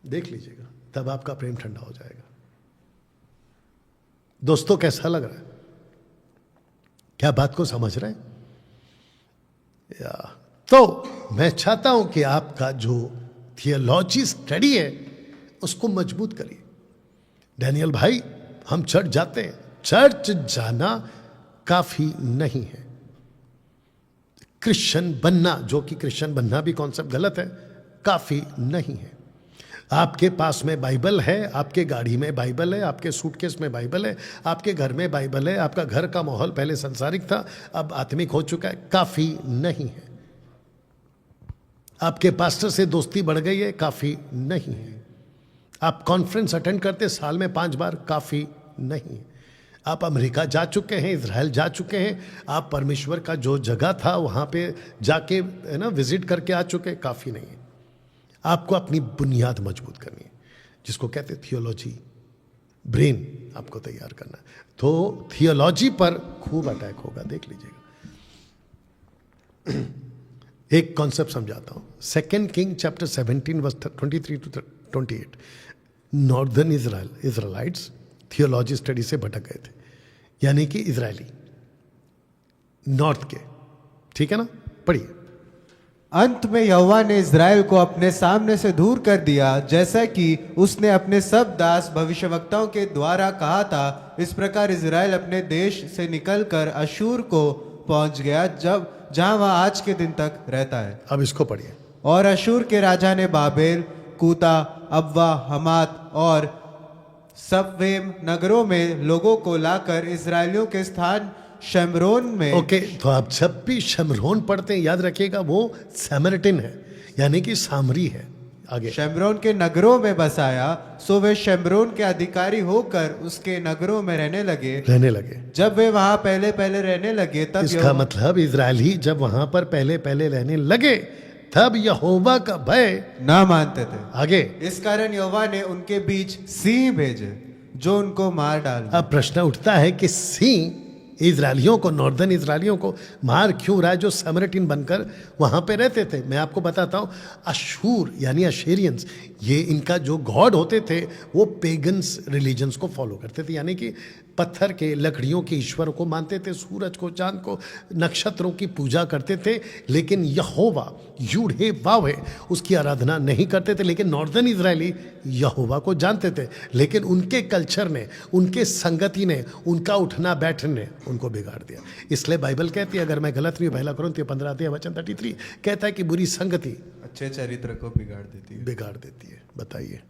S2: देख लीजिएगा, तब आपका प्रेम ठंडा हो जाएगा। दोस्तों, कैसा लग रहा है? क्या बात को समझ रहे हैं? तो मैं चाहता हूं कि आपका जो थियोलॉजी स्टडी है उसको मजबूत करिए। डैनियल भाई, हम चर्च जाते हैं, चर्च जाना काफी नहीं है। क्रिश्चियन बनना, जो कि क्रिश्चियन बनना भी कॉन्सेप्ट गलत है, काफी नहीं है। आपके पास में बाइबल है, आपके गाड़ी में बाइबल है, आपके सूटकेस में बाइबल है, आपके घर में बाइबल है, आपका घर का माहौल पहले संसारिक था, अब आत्मिक हो चुका है, काफी नहीं है। आपके पास्टर से दोस्ती बढ़ गई है, काफी नहीं है। आप कॉन्फ्रेंस अटेंड करते साल में 5 बार, काफी नहीं है। आप अमेरिका जा चुके हैं, इजराइल जा चुके हैं, आप परमेश्वर का जो जगह था वहां पे जाके, है ना, विजिट करके आ चुके, काफी नहीं है। आपको अपनी बुनियाद मजबूत करनी है, जिसको कहते हैं थियोलॉजी, ब्रेन आपको तैयार करना है। तो थियोलॉजी पर खूब अटैक होगा, देख लीजिएगा। एक कॉन्सेप्ट समझाता हूं। 2 king chapter 17 verse 23 to 28। Northern Israelites theology study से भटक गए थे, यानी कि इजरायली नॉर्थ के, ठीक है ना, पढ़िए। अंत में यहोवा ने इज़राइल को अपने सामने से दूर कर दिया, जैसा कि उसने अपने सब दास भविष्यवक्ताओं के द्वारा कहा था। इस प्रकार इज़राइल अपने देश से निकलकर अशूर को पहुंच गया, जहां वह आज के दिन तक रहता है।
S1: अब इसको पढ़िए।
S2: और अशूर के राजा ने बाबेल, कूता, अब्वा, हमात और सब्वेम नगरों में लोगों को लाकर इज़राइलियों के स्थान शमरोन में।
S1: ओके, तो आप जब भी शमरोन पढ़ते हैं, याद रखिएगा वो सैमरिटन है, यानी कि सामरी है। आगे,
S2: शमरोन के नगरों में बसाया, सो वे शमरोन के अधिकारी होकर उसके नगरों में रहने लगे। जब वे वहां पहले रहने लगे, तब
S1: इसका मतलब इजरायली जब वहां पर पहले रहने लगे, तब यहोवा का भय
S2: ना मानते थे।
S1: आगे,
S2: इस कारण यहोवा ने उनके बीच सिंह भेजे, जो उनको मार डाल।
S1: अब प्रश्न उठता है कि सिंह इजरायलियों को, नॉर्दर्न इजरायलियों को मार क्यों रहा है, जो समरिटन बनकर वहां पे रहते थे? मैं आपको बताता हूं। अशूर यानी अशेरियंस, ये इनका जो गॉड होते थे वो पेगन्स रिलीजन्स को फॉलो करते थे, यानी कि पत्थर के, लकड़ियों के ईश्वर को मानते थे, सूरज को, चांद को, नक्षत्रों की पूजा करते थे, लेकिन यहोवा यूढ़े वावे उसकी आराधना नहीं करते थे। लेकिन नॉर्दर्न इजरायली यहोवा को जानते थे, लेकिन उनके कल्चर ने, उनके संगति ने, उनका उठना बैठने ने उनको बिगाड़ दिया। इसलिए बाइबल कहती है, अगर मैं गलत नहीं, पहला कुरिन्थियों 15 वचन 33 कहता है कि बुरी संगति
S2: अच्छे चरित्र को बिगाड़ देती है।
S1: बताइए,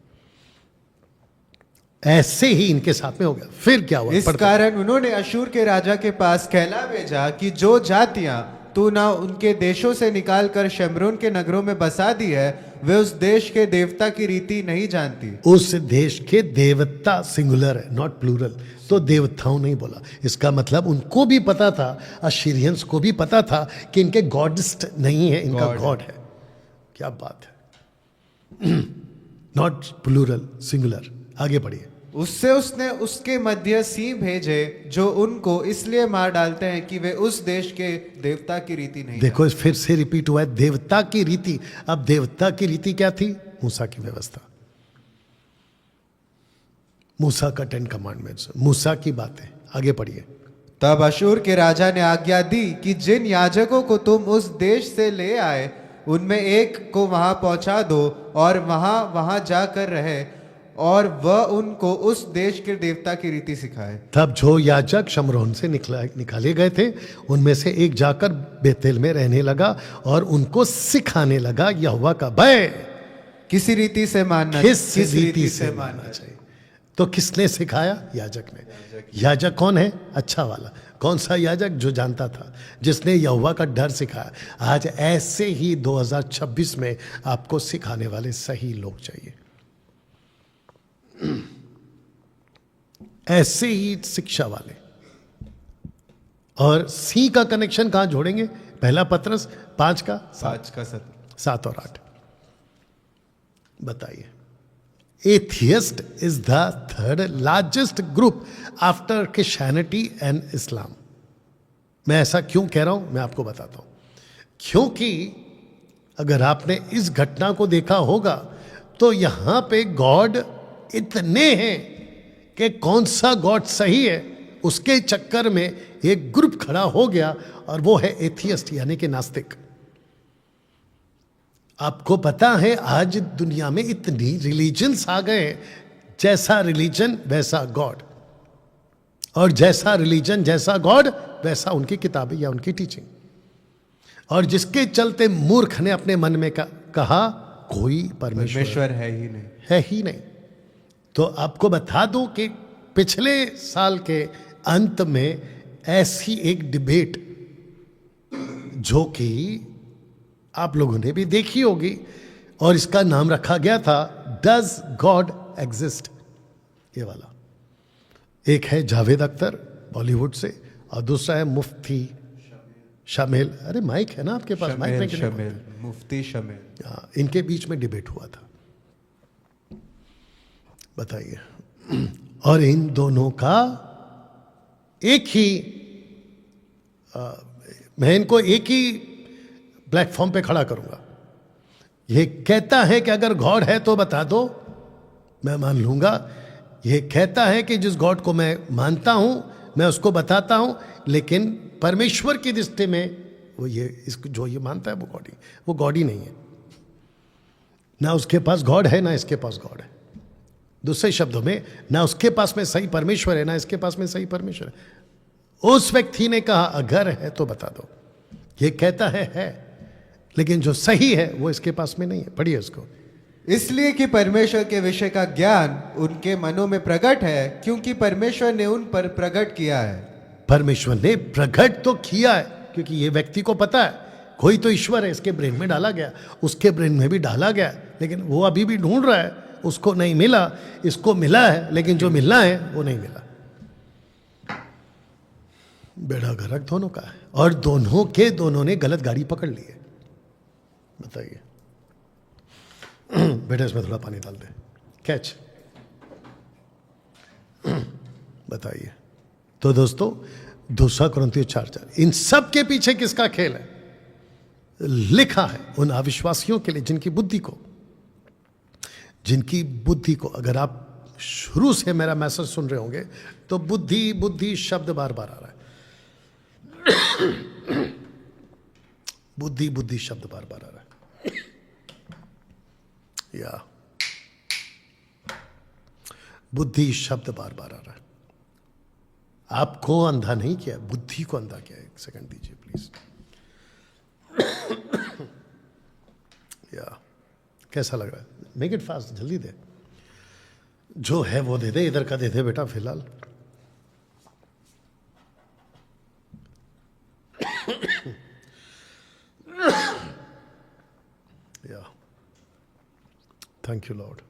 S1: ऐसे ही इनके साथ में हो गया। फिर क्या हुआ?
S2: इस कारण उन्होंने अशूर के राजा के पास कहला भेजा कि जो जातियां तू ना उनके देशों से निकाल कर शमरोन के नगरों में बसा दी है, वे उस देश के देवता की रीति नहीं जानती।
S1: उस देश के देवता सिंगुलर है, नॉट प्लूरल, तो देवताओं नहीं बोला। इसका मतलब उनको भी पता था, अशीरियंस को भी पता था कि इनके गॉडिस्ट नहीं है, इनका गॉड है। क्या बात है, नॉट प्लूरल, सिंगुलर। आगे पढ़िए।
S2: उससे उसने उसके मध्य सिंह भेजे जो उनको इसलिए मार डालते हैं कि वे उस देश के देवता की रीति नहीं।
S1: देखो, फिर से रिपीट हुआ है, देवता की रीति। अब देवता की रीति क्या थी? मूसा की व्यवस्था, मूसा का 10 कमांडमेंट्स, मूसा की बातें। आगे पढ़िए।
S2: तब अशूर के राजा ने आज्ञा दी कि जिन याजकों को तुम उस देश से ले आए उनमें एक को वहां पहुंचा दो और वहां जाकर रहे, और वह उनको उस देश के देवता की रीति सिखाए।
S1: तब जो याजक शमरोन से निकाले गए थे, उनमें से एक जाकर बेतेल में रहने लगा और उनको सिखाने लगा यहोवा का भय
S2: किसी रीति से मानना,
S1: किस रीति से मानना चाहिए। तो किसने सिखाया? याजक ने। याजक कौन है? अच्छा वाला। कौन सा याजक? जो जानता था, जिसने यहोवा का डर सिखाया। आज ऐसे ही 2026 में आपको सिखाने वाले सही लोग चाहिए, ऐसे ही शिक्षा वाले। और सी का कनेक्शन कहां जोड़ेंगे? पहला पत्रस 5 का 7 और 8। बताइए। Atheist is the third largest group after Christianity and Islam. मैं ऐसा क्यों कह रहा हूं, मैं आपको बताता हूं। क्योंकि अगर आपने इस घटना को देखा होगा तो यहां पे गॉड इतने हैं कि कौन सा गॉड सही है, उसके चक्कर में एक ग्रुप खड़ा हो गया, और वो है एथियस्ट, यानी कि नास्तिक। आपको पता है आज दुनिया में इतनी रिलीजन्स आ गए, जैसा रिलीजन वैसा गॉड, और जैसा रिलीजन जैसा गॉड वैसा उनकी किताबें या उनकी टीचिंग। और जिसके चलते मूर्ख ने अपने मन में कहा कोई परमेश्वर है ही नहीं। तो आपको बता दूं कि पिछले साल के अंत में ऐसी एक डिबेट, जो कि आप लोगों ने भी देखी होगी, और इसका नाम रखा गया था डज गॉड एग्जिस्ट। ये वाला एक है जावेद अख्तर बॉलीवुड से, और दूसरा है मुफ्ती शामिल। अरे माइक है ना आपके पास? माइक में
S2: मुफ्ती शामिल।
S1: इनके बीच में डिबेट हुआ था। बताइए। और इन दोनों का एक ही मैं इनको एक ही प्लेटफॉर्म पे खड़ा करूंगा। ये कहता है कि अगर गॉड है तो बता दो, मैं मान लूंगा। ये कहता है कि जिस गॉड को मैं मानता हूं मैं उसको बताता हूं, लेकिन परमेश्वर की दृष्टि में वो इसको जो ये मानता है वो गॉड ही नहीं है। ना उसके पास गॉड है, ना इसके पास गॉड है। दूसरे शब्दों में, ना उसके पास में सही परमेश्वर है, ना इसके पास में सही परमेश्वर है। उस व्यक्ति ने कहा अगर है तो बता दो। ये कहता है, लेकिन जो सही है वो इसके पास में नहीं है। पढ़िए उसको।
S2: इसलिए कि परमेश्वर के विषय का ज्ञान उनके मनों में प्रकट है, क्योंकि परमेश्वर ने उन पर प्रकट किया है। परमेश्वर
S1: ने प्रकट तो किया है, क्योंकि ये व्यक्ति को पता है कोई तो ईश्वर है, इसके ब्रेन में डाला गया, उसके ब्रेन में भी डाला गया, लेकिन वो अभी भी ढूंढ रहा है, उसको नहीं मिला। इसको मिला है, लेकिन जो मिलना है वो नहीं मिला। बेड़ा गर्क दोनों का है, और दोनों ने गलत गाड़ी पकड़ ली है। बताइए। बेटा इसमें थोड़ा पानी डाल दे, कैच। बताइए। तो दोस्तों 2 कुरिन्थियों 4:4, इन सब के पीछे किसका खेल है? लिखा है उन अविश्वासियों के लिए जिनकी बुद्धि को अगर आप शुरू से मेरा मैसेज सुन रहे होंगे तो बुद्धि बुद्धि शब्द बार बार आ रहा है। बुद्धि बुद्धि शब्द बार बार आ रहा है। या बुद्धि शब्द बार बार आ रहा है। आपको अंधा नहीं किया, बुद्धि को अंधा किया। एक सेकंड दीजिए प्लीज। या कैसा लग रहा है? मेक इट फास्ट, जल्दी दे। जो है वो दे दे, इधर का दे दे बेटा फिलहाल। या थैंक यू लॉर्ड।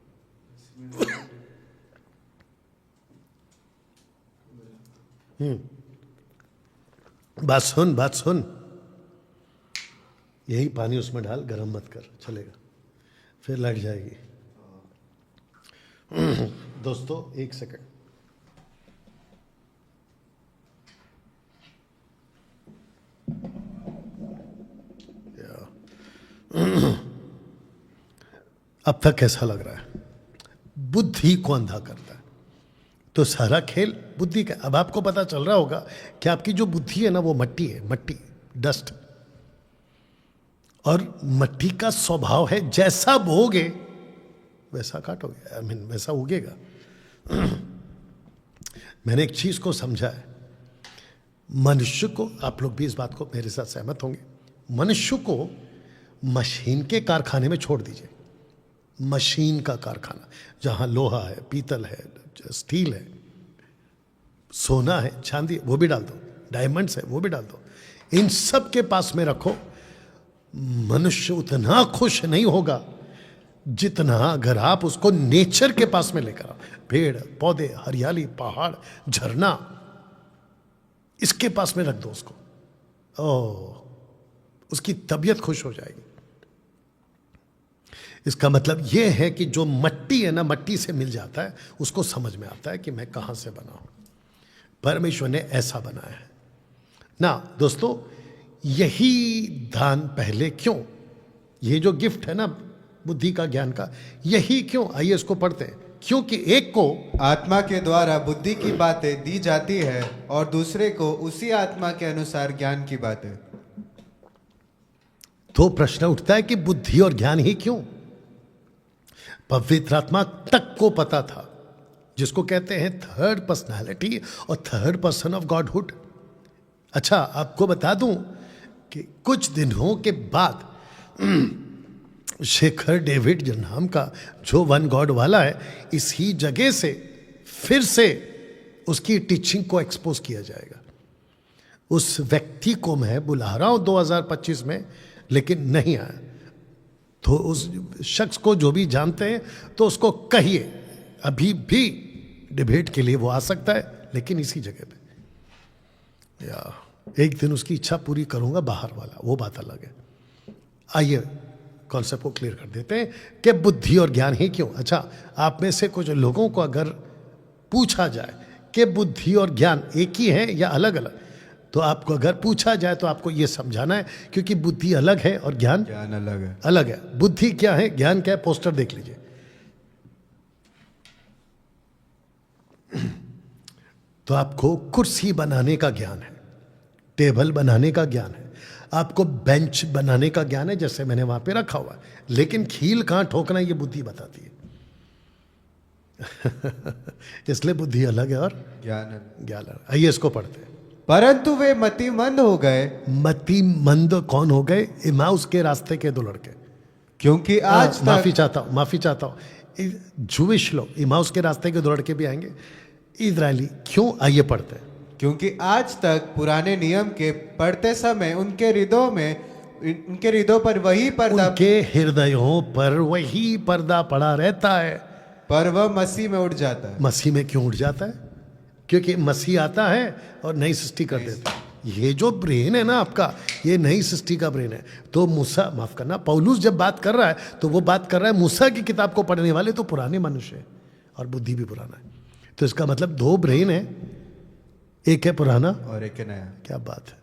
S1: बात सुन, बात सुन। यही पानी उसमें डाल, गरम मत कर, चलेगा, फिर लग जाएगी। दोस्तों एक सेकंड। अब तक कैसा लग रहा है? बुद्धि को अंधा करता है। तो सारा खेल बुद्धि का। अब आपको पता चल रहा होगा कि आपकी जो बुद्धि है ना वो मट्टी है, मट्टी, डस्ट। और मट्टी का स्वभाव है जैसा बोओगे वैसा काटोगे, आई मीन वैसा उगेगा। मैंने एक चीज को समझा है, मनुष्य को, आप लोग भी इस बात को मेरे साथ सहमत होंगे, मनुष्य को मशीन के कारखाने में छोड़ दीजिए। मशीन का कारखाना जहां लोहा है, पीतल है, स्टील है, सोना है, चांदी, वो भी डाल दो, डायमंड्स है वो भी डाल दो, इन सब के पास में रखो, मनुष्य उतना खुश नहीं होगा जितना अगर आप उसको नेचर के पास में लेकर आओ। पेड़ पौधे, हरियाली, पहाड़, झरना, इसके पास में रख दो उसको, ओह उसकी तबीयत खुश हो जाएगी। इसका मतलब यह है कि जो मट्टी है ना, मट्टी से मिल जाता है, उसको समझ में आता है कि मैं कहां से बना हूं। परमेश्वर ने ऐसा बनाया है ना। दोस्तों यही दान पहले क्यों, ये जो गिफ्ट है ना बुद्धि का, ज्ञान का, यही क्यों, आइए इसको पढ़ते हैं। क्योंकि एक को
S2: आत्मा के द्वारा बुद्धि की बातें दी जाती है और दूसरे को उसी आत्मा के अनुसार ज्ञान की बातें।
S1: तो प्रश्न उठता है कि बुद्धि और ज्ञान ही क्यों? पवित्र आत्मा तक को पता था, जिसको कहते हैं थर्ड पर्सनालिटी और थर्ड पर्सन ऑफ गॉडहुड। अच्छा आपको बता दूं कि कुछ दिनों के बाद शेखर डेविड जो नाम का जो वन गॉड वाला है, इसी जगह से फिर से उसकी टीचिंग को एक्सपोज किया जाएगा। उस व्यक्ति को मैं बुला रहा हूं 2025 में, लेकिन नहीं आया। तो उस शख्स को जो भी जानते हैं तो उसको कहिए, अभी भी डिबेट के लिए वो आ सकता है, लेकिन इसी जगह पे। या एक दिन उसकी इच्छा पूरी करूंगा बाहर वाला, वो बात अलग है। आइए कॉन्सेप्ट को क्लियर कर देते हैं कि बुद्धि और ज्ञान ही क्यों। अच्छा आप में से कुछ लोगों को अगर पूछा जाए कि बुद्धि और ज्ञान एक ही है या अलग अलग, तो आपको अगर पूछा जाए तो आपको यह समझाना है, क्योंकि बुद्धि अलग है और ज्ञान
S2: अलग है।
S1: अलग है। बुद्धि क्या है, ज्ञान क्या है, पोस्टर देख लीजिए। तो आपको कुर्सी बनाने का ज्ञान है, टेबल बनाने का ज्ञान है, आपको बेंच बनाने का ज्ञान है, जैसे मैंने वहां पे रखा हुआ है, लेकिन खील कहां ठोकना ये बुद्धि बताती है। इसलिए बुद्धि अलग है और ज्ञान अलग। आइए इसको पढ़ते हैं।
S2: परंतु वे मतिमंद हो गए।
S1: मतिमंद कौन हो गए? इमाउस के रास्ते के दो लड़के।
S2: क्योंकि आज तक,
S1: माफी चाहता हूं, जूविश लोग, इमाउस के रास्ते के दो लड़के भी आएंगे, इजरायली। क्यों? आइए पढ़ते हैं।
S2: क्योंकि आज तक पुराने नियम के पढ़ते समय उनके हृदयों पर वही पर्दा,
S1: उनके हृदयों पर वही पर्दा पड़ा रहता है,
S2: पर वह मसीह में उठ जाता है।
S1: मसीह में क्यों उठ जाता है? क्योंकि मसीह आता है और नई सृष्टि कर देता है। ये जो ब्रेन है ना आपका, ये नई सृष्टि का ब्रेन है। तो मूसा, माफ करना, पौलुस जब बात कर रहा है तो वो बात कर रहा है मूसा की किताब को पढ़ने वाले तो पुराने मनुष्य है और बुद्धि भी पुराना है। तो इसका मतलब दो ब्रेन है, एक है पुराना
S2: और एक है नया।
S1: क्या बात है।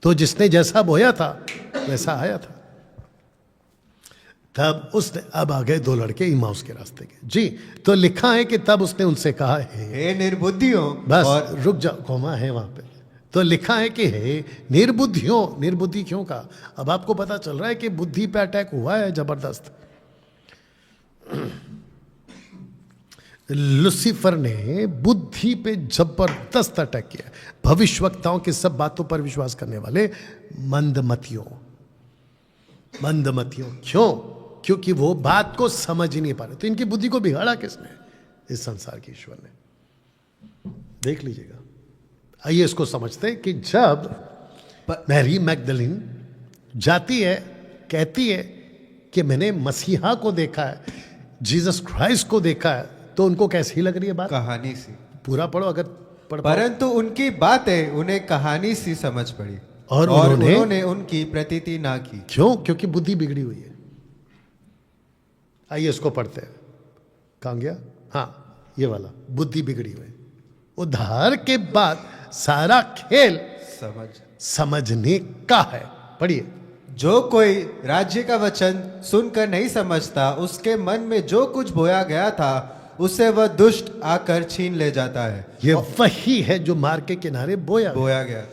S1: तो जिसने जैसा बोया था वैसा आया था। तब उसने, अब आ गए दो लड़के इमाउस के रास्ते के जी। तो लिखा है कि तब उसने उनसे कहा,
S2: हे निर्बुद्धियों,
S1: बस
S2: और
S1: रुक जाओ, कौमा है वहां पे। तो लिखा है कि हे निर्बुद्धियों, निर्बुद्धि क्यों कहा? अब आपको पता चल रहा है कि बुद्धि पे अटैक हुआ है जबरदस्त। लुसीफर ने बुद्धि पे जबरदस्त अटैक किया। भविष्यवक्ताओं की सब बातों पर विश्वास करने वाले मंदमतियों, मंदमतियों। क्यों? क्योंकि वो बात को समझ ही नहीं पा रहे। तो इनकी बुद्धि को बिगाड़ा किसने? इस संसार के ईश्वर ने। देख लीजिएगा। आइए इसको समझते हैं कि जब मैरी मैगदलीन जाती है, कहती है कि मैंने मसीहा को देखा है, जीसस क्राइस्ट को देखा है, तो उनको कैसी लग रही है बात?
S2: कहानी सी।
S1: पूरा पढ़ो अगर पढ़ पाओ।
S2: परंतु उनकी बातें उन्हें कहानी सी समझ पड़ी,
S1: और
S2: उन्होंने उनकी प्रतीति ना की।
S1: क्यों? क्योंकि बुद्धि बिगड़ी हुई है। आइए इसको पढ़ते हैं। कहां गया? हाँ, ये वाला, बुद्धि बिगड़ी हुई। उद्धार के बाद सारा खेल समझने का है। पढ़िए।
S2: जो कोई राज्य का वचन सुनकर नहीं समझता, उसके मन में जो कुछ बोया गया था उसे वह दुष्ट आकर छीन ले जाता है।
S1: ये वही है जो मार के किनारे बोया
S2: गया।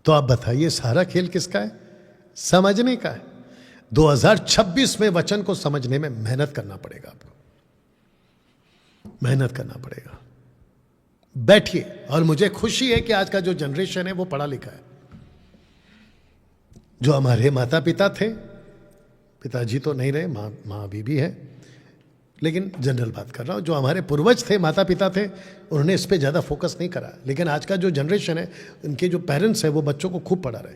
S1: तो आप बताइए, सारा खेल किसका है? समझने का है। 2026 में वचन को समझने में मेहनत करना पड़ेगा आपको, मेहनत करना पड़ेगा। बैठिए। और मुझे खुशी है कि आज का जो जनरेशन है वो पढ़ा लिखा है। जो हमारे माता पिता थे, पिताजी तो नहीं रहे, माँ अभी भी है, लेकिन जनरल बात कर रहा हूँ, जो हमारे पूर्वज थे, माता पिता थे, उन्होंने इस पे ज़्यादा फोकस नहीं करा। लेकिन आज का जो जनरेशन है, उनके जो पेरेंट्स हैं, वो बच्चों को खूब पढ़ा रहे।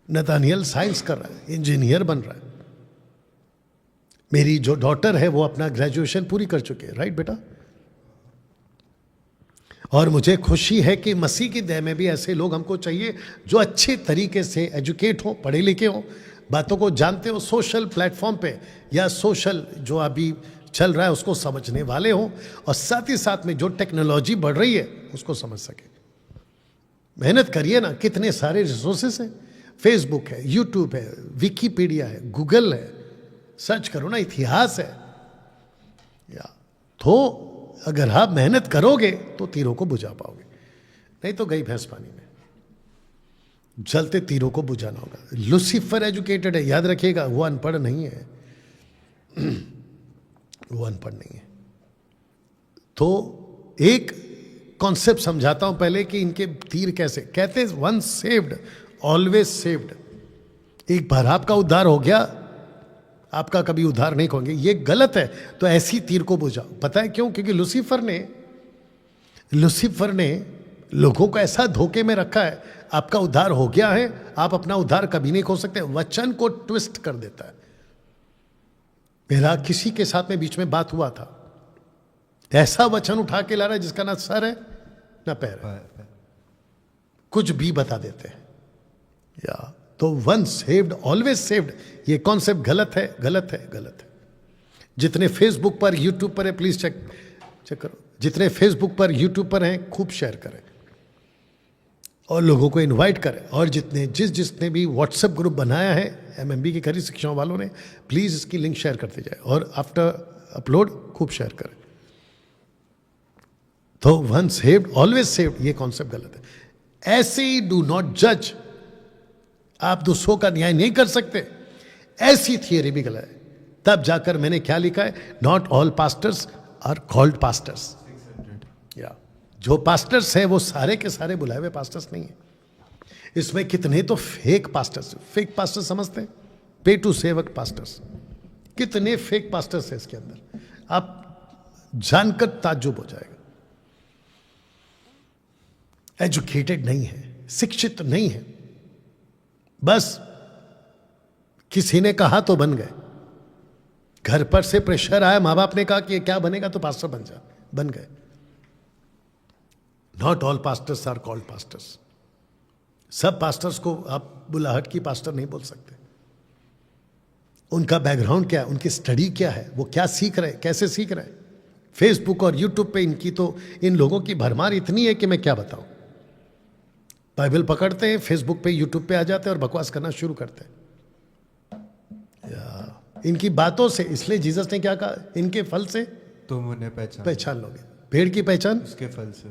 S1: नतानियल साइंस कर रहा है, इंजीनियर बन रहा है। मेरी जो डॉटर है वो अपना ग्रेजुएशन पूरी कर चुके हैं। राइट बेटा? और मुझे खुशी है कि मसीह की देह में भी ऐसे लोग हमको चाहिए जो अच्छे तरीके से एजुकेट हो, पढ़े लिखे हो, बातों को जानते हो, सोशल प्लेटफॉर्म पे या सोशल जो अभी चल रहा है उसको समझने वाले हो, और साथ ही साथ में जो टेक्नोलॉजी बढ़ रही है उसको समझ सके। मेहनत करिए ना। कितने सारे रिसोर्सेस हैं। फेसबुक है, यूट्यूब है, विकीपीडिया है, गूगल है, सर्च करो ना, इतिहास है। या तो अगर आप मेहनत करोगे तो तीरों को बुझा पाओगे, नहीं तो गई भैंस पानी में। जलते तीरों को बुझाना होगा। लुसीफर एजुकेटेड है, याद रखिएगा, वो अनपढ़ नहीं है। वो अनपढ़ नहीं है। तो एक कॉन्सेप्ट समझाता हूं पहले कि इनके तीर कैसे। कहते हैं वंस सेव्ड ऑलवेज सेव्ड। एक बार आपका उद्धार हो गया, आपका कभी उद्धार नहीं होंगे, ये गलत है। तो ऐसी तीर को बुझाओ। पता है क्यों? क्योंकि लुसीफर ने लोगों को ऐसा धोखे में रखा है, आपका उद्धार हो गया है, आप अपना उद्धार कभी नहीं खो सकते। वचन को ट्विस्ट कर देता है। मेरा किसी के साथ में बीच में बात हुआ था, ऐसा वचन उठा के ला रहा है जिसका ना सर है ना पैर है, कुछ भी बता देते हैं। या तो वंस सेव्ड ऑलवेज सेव्ड, ये कॉन्सेप्ट गलत है, गलत है, गलत है। जितने फेसबुक पर, यूट्यूब पर है, प्लीज चेक करो। जितने फेसबुक पर, यूट्यूब पर हैं, खूब शेयर करें और लोगों को इनवाइट करें। और जिसने भी व्हाट्सएप ग्रुप बनाया है एमएमबी की खरी शिक्षाओं वालों ने, प्लीज इसकी लिंक शेयर करते जाए और आफ्टर अपलोड खूब शेयर करें। तो वंस सेव्ड ऑलवेज सेव्ड, ये कॉन्सेप्ट गलत है। ऐसे ही डू नॉट जज, आप दूसरों का न्याय नहीं कर सकते, ऐसी थियरी भी गलत है। तब जाकर मैंने क्या लिखा है, not all pastors are called pastors. या जो पास्टर्स हैं वो सारे के सारे बुलाए हुए पास्टर्स नहीं है। इसमें कितने तो फेक पास्टर्स, फेक पास्टर्स समझते हैं, पे टू सेवक पास्टर्स। कितने फेक पास्टर्स हैं इसके अंदर, आप जानकर ताज्जुब हो जाएगा। एजुकेटेड नहीं है, शिक्षित नहीं है, बस किसी ने कहा तो बन गए। घर पर से प्रेशर आया, माँ बाप ने कहा कि ये क्या बनेगा तो पास्टर बन जा, बन गए। Not all pastors are called pastors. सब पास्टर्स को आप बुलाहट की पास्टर नहीं बोल सकते। उनका बैकग्राउंड क्या है, उनकी स्टडी क्या है, वो क्या सीख रहे, कैसे सीख रहे। फेसबुक और यूट्यूब पे इनकी तो, इन लोगों की भरमार इतनी है कि मैं क्या बताऊं। बाइबल पकड़ते हैं, फेसबुक पे, यूट्यूब पे आ जाते हैं और बकवास करना शुरू करते हैं। इनकी बातों से, इसलिए जीसस ने क्या कहा, इनके फल से
S2: तुम उन्हें पहचान
S1: पहचान लोगे। पेड़ की पहचान
S2: उसके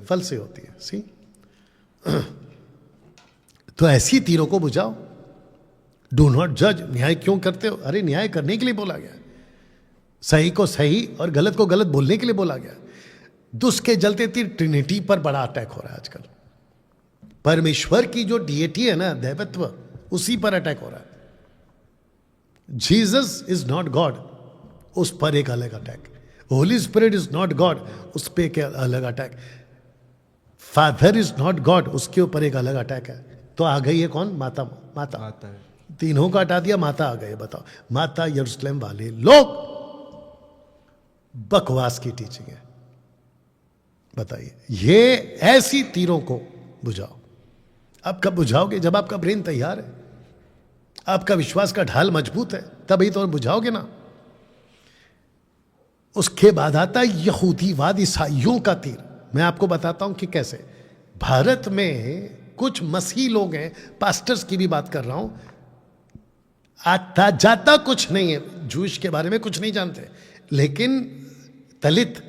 S2: फल से
S1: होती है। सी तो ऐसी तीरों को बुझाओ। डू नॉट जज। न्याय क्यों करते हो? अरे न्याय करने के लिए बोला गया, सही को सही और गलत को गलत बोलने के लिए बोला गया। दुष्ट के जलते तीर ट्रिनिटी पर बड़ा अटैक हो रहा है आजकल। परमेश्वर की जो डीएटी है ना, दैवत्व, उसी पर अटैक हो रहा है। जीसस इज नॉट गॉड, उस पर एक अलग attack. Holi spirit is not God, उस पर एक अलग attack. Father is not God, उसके ऊपर एक अलग अटैक है। तो आ गई है कौन? माता। माता
S2: आता है।
S1: तीनों का हटा दिया, माता आ गए। बताओ, माता यरूशलेम वाले लोग, बकवास की टीचिंग है। बताइए, ये ऐसी तीरों को बुझाओ। आप कब बुझाओगे? जब आपका ब्रेन तैयार है, आपका विश्वास का ढाल मजबूत है, तभी तो बुझाओगे ना। उसके बाद आता है यहूदीवाद, ईसाइयों का तीर। मैं आपको बताता हूं कि कैसे। भारत में कुछ मसीही लोग हैं, पास्टर्स की भी बात कर रहा हूं, आता जाता कुछ नहीं है, जूश के बारे में कुछ नहीं जानते, लेकिन दलित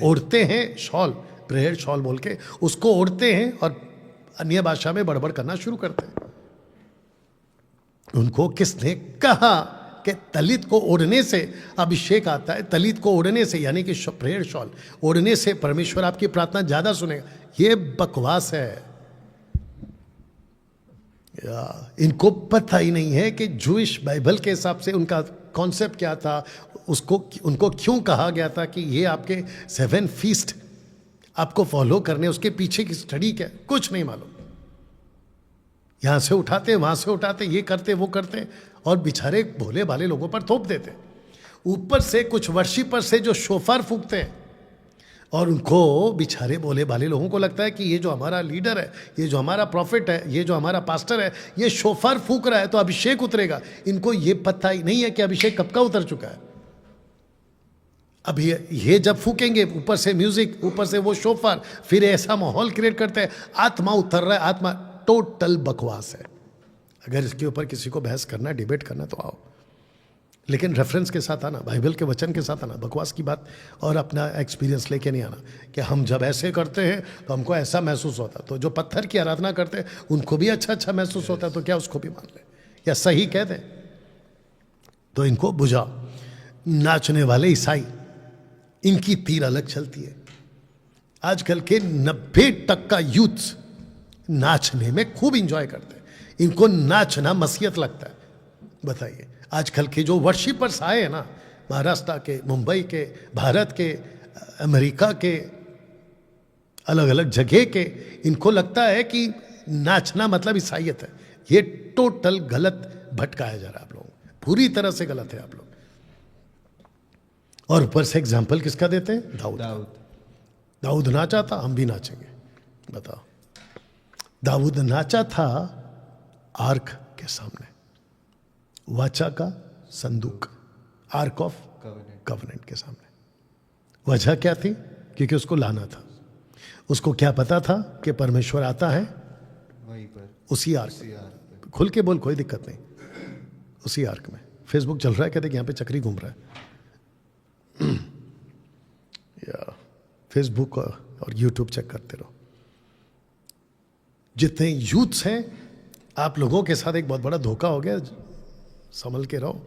S1: ओढ़ते हैं शॉल, प्रेयर शॉल बोल के उसको ओढ़ते हैं और अन्य भाषा में बड़बड़ करना शुरू करते हैं। उनको किसने कहा कि दलित को ओढ़ने से अभिषेक आता है? दलित को ओढ़ने से, यानी कि प्रेयर शॉल ओढ़ने से परमेश्वर आपकी प्रार्थना ज्यादा सुनेगा? ये बकवास है। इनको पता ही नहीं है कि जूइश बाइबल के हिसाब से उनका कॉन्सेप्ट क्या था, उसको उनको क्यों कहा गया था कि ये आपके 7 फीस्ट आपको फॉलो करने, उसके पीछे की स्टडी क्या, कुछ नहीं मालूम। यहां से उठाते, वहां से उठाते, ये करते, वो करते, और बेचारे भोले भाले लोगों पर थोप देते। ऊपर से कुछ वर्शिपर से जो शोफार फूकते हैं, और उनको बेचारे भोले भाले लोगों को लगता है कि ये जो हमारा लीडर है, ये जो हमारा प्रॉफिट है, ये जो हमारा पास्टर है, ये शोफार फूक रहा है तो अभिषेक उतरेगा। इनको ये पता ही नहीं है कि अभिषेक कब का उतर चुका है। अब ये जब फूकेंगे, ऊपर से म्यूजिक, ऊपर से वो शोफार, फिर ऐसा माहौल क्रिएट करते हैं, आत्मा उतर रहा है, आत्मा। टोटल बकवास है। अगर इसके ऊपर किसी को बहस करना, डिबेट करना तो आओ, लेकिन रेफरेंस के साथ आना, बाइबल के वचन के साथ आना। बकवास की बात और अपना एक्सपीरियंस लेके नहीं आना कि हम जब ऐसे करते हैं तो हमको ऐसा महसूस होता। तो जो पत्थर की आराधना करते हैं उनको भी अच्छा महसूस होता है, तो क्या उसको भी मान ले या सही कह दें? तो इनको बुझाओ। नाचने वाले ईसाई, इनकी तीर अलग चलती है। आजकल के 90% यूथ नाचने में खूब इंजॉय करते हैं। इनको नाचना मसीहत लगता है। बताइए, आजकल के जो वर्शिपर्स आए हैं ना, महाराष्ट्र के, मुंबई के, भारत के, अमेरिका के, अलग अलग जगह के, इनको लगता है कि नाचना मतलब ईसाइयत है। ये टोटल गलत भटकाया जा रहा है आप लोगों को, पूरी तरह से गलत है आप लोग। और ऊपर से एग्जाम्पल किसका देते हैं? दाऊद नाचा था, हम भी नाचेंगे। बताओ, दाऊद नाचा था आर्क के सामने, वाचा का संदूक, आर्क ऑफ कवनेंट के सामने। वजह क्या थी? क्योंकि उसको लाना था। उसको क्या पता था कि परमेश्वर आता है
S2: वहीं पर,
S1: उसी आर्क। खुल के बोल, कोई दिक्कत नहीं, उसी आर्क में। फेसबुक चल रहा है, कहते यहाँ पे चक्री घूम रहा है। या फेसबुक और यूट्यूब चेक करते रहो। जितने यूथ्स हैं, आप लोगों के साथ एक बहुत बड़ा धोखा हो गया, संभल के रहो।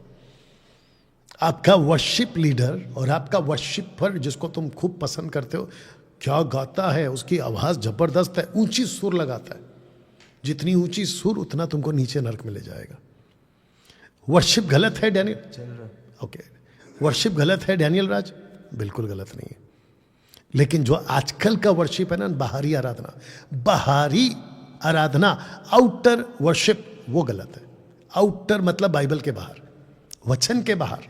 S1: आपका वर्शिप लीडर और आपका वर्शिपर, जिसको तुम खूब पसंद करते हो, क्या गाता है, उसकी आवाज जबरदस्त है, ऊंची सुर लगाता है। जितनी ऊंची सुर उतना तुमको नीचे नरक में ले जाएगा। वर्शिप गलत है डैनियल?
S2: चल रहा।
S1: ओके, वर्शिप गलत है डैनियल राज? बिल्कुल गलत नहीं है। लेकिन जो आजकल का वर्शिप है ना, बाहरी आराधना, आउटर वर्शिप, वो गलत है। आउटर मतलब बाइबल के बाहर, वचन के बाहर,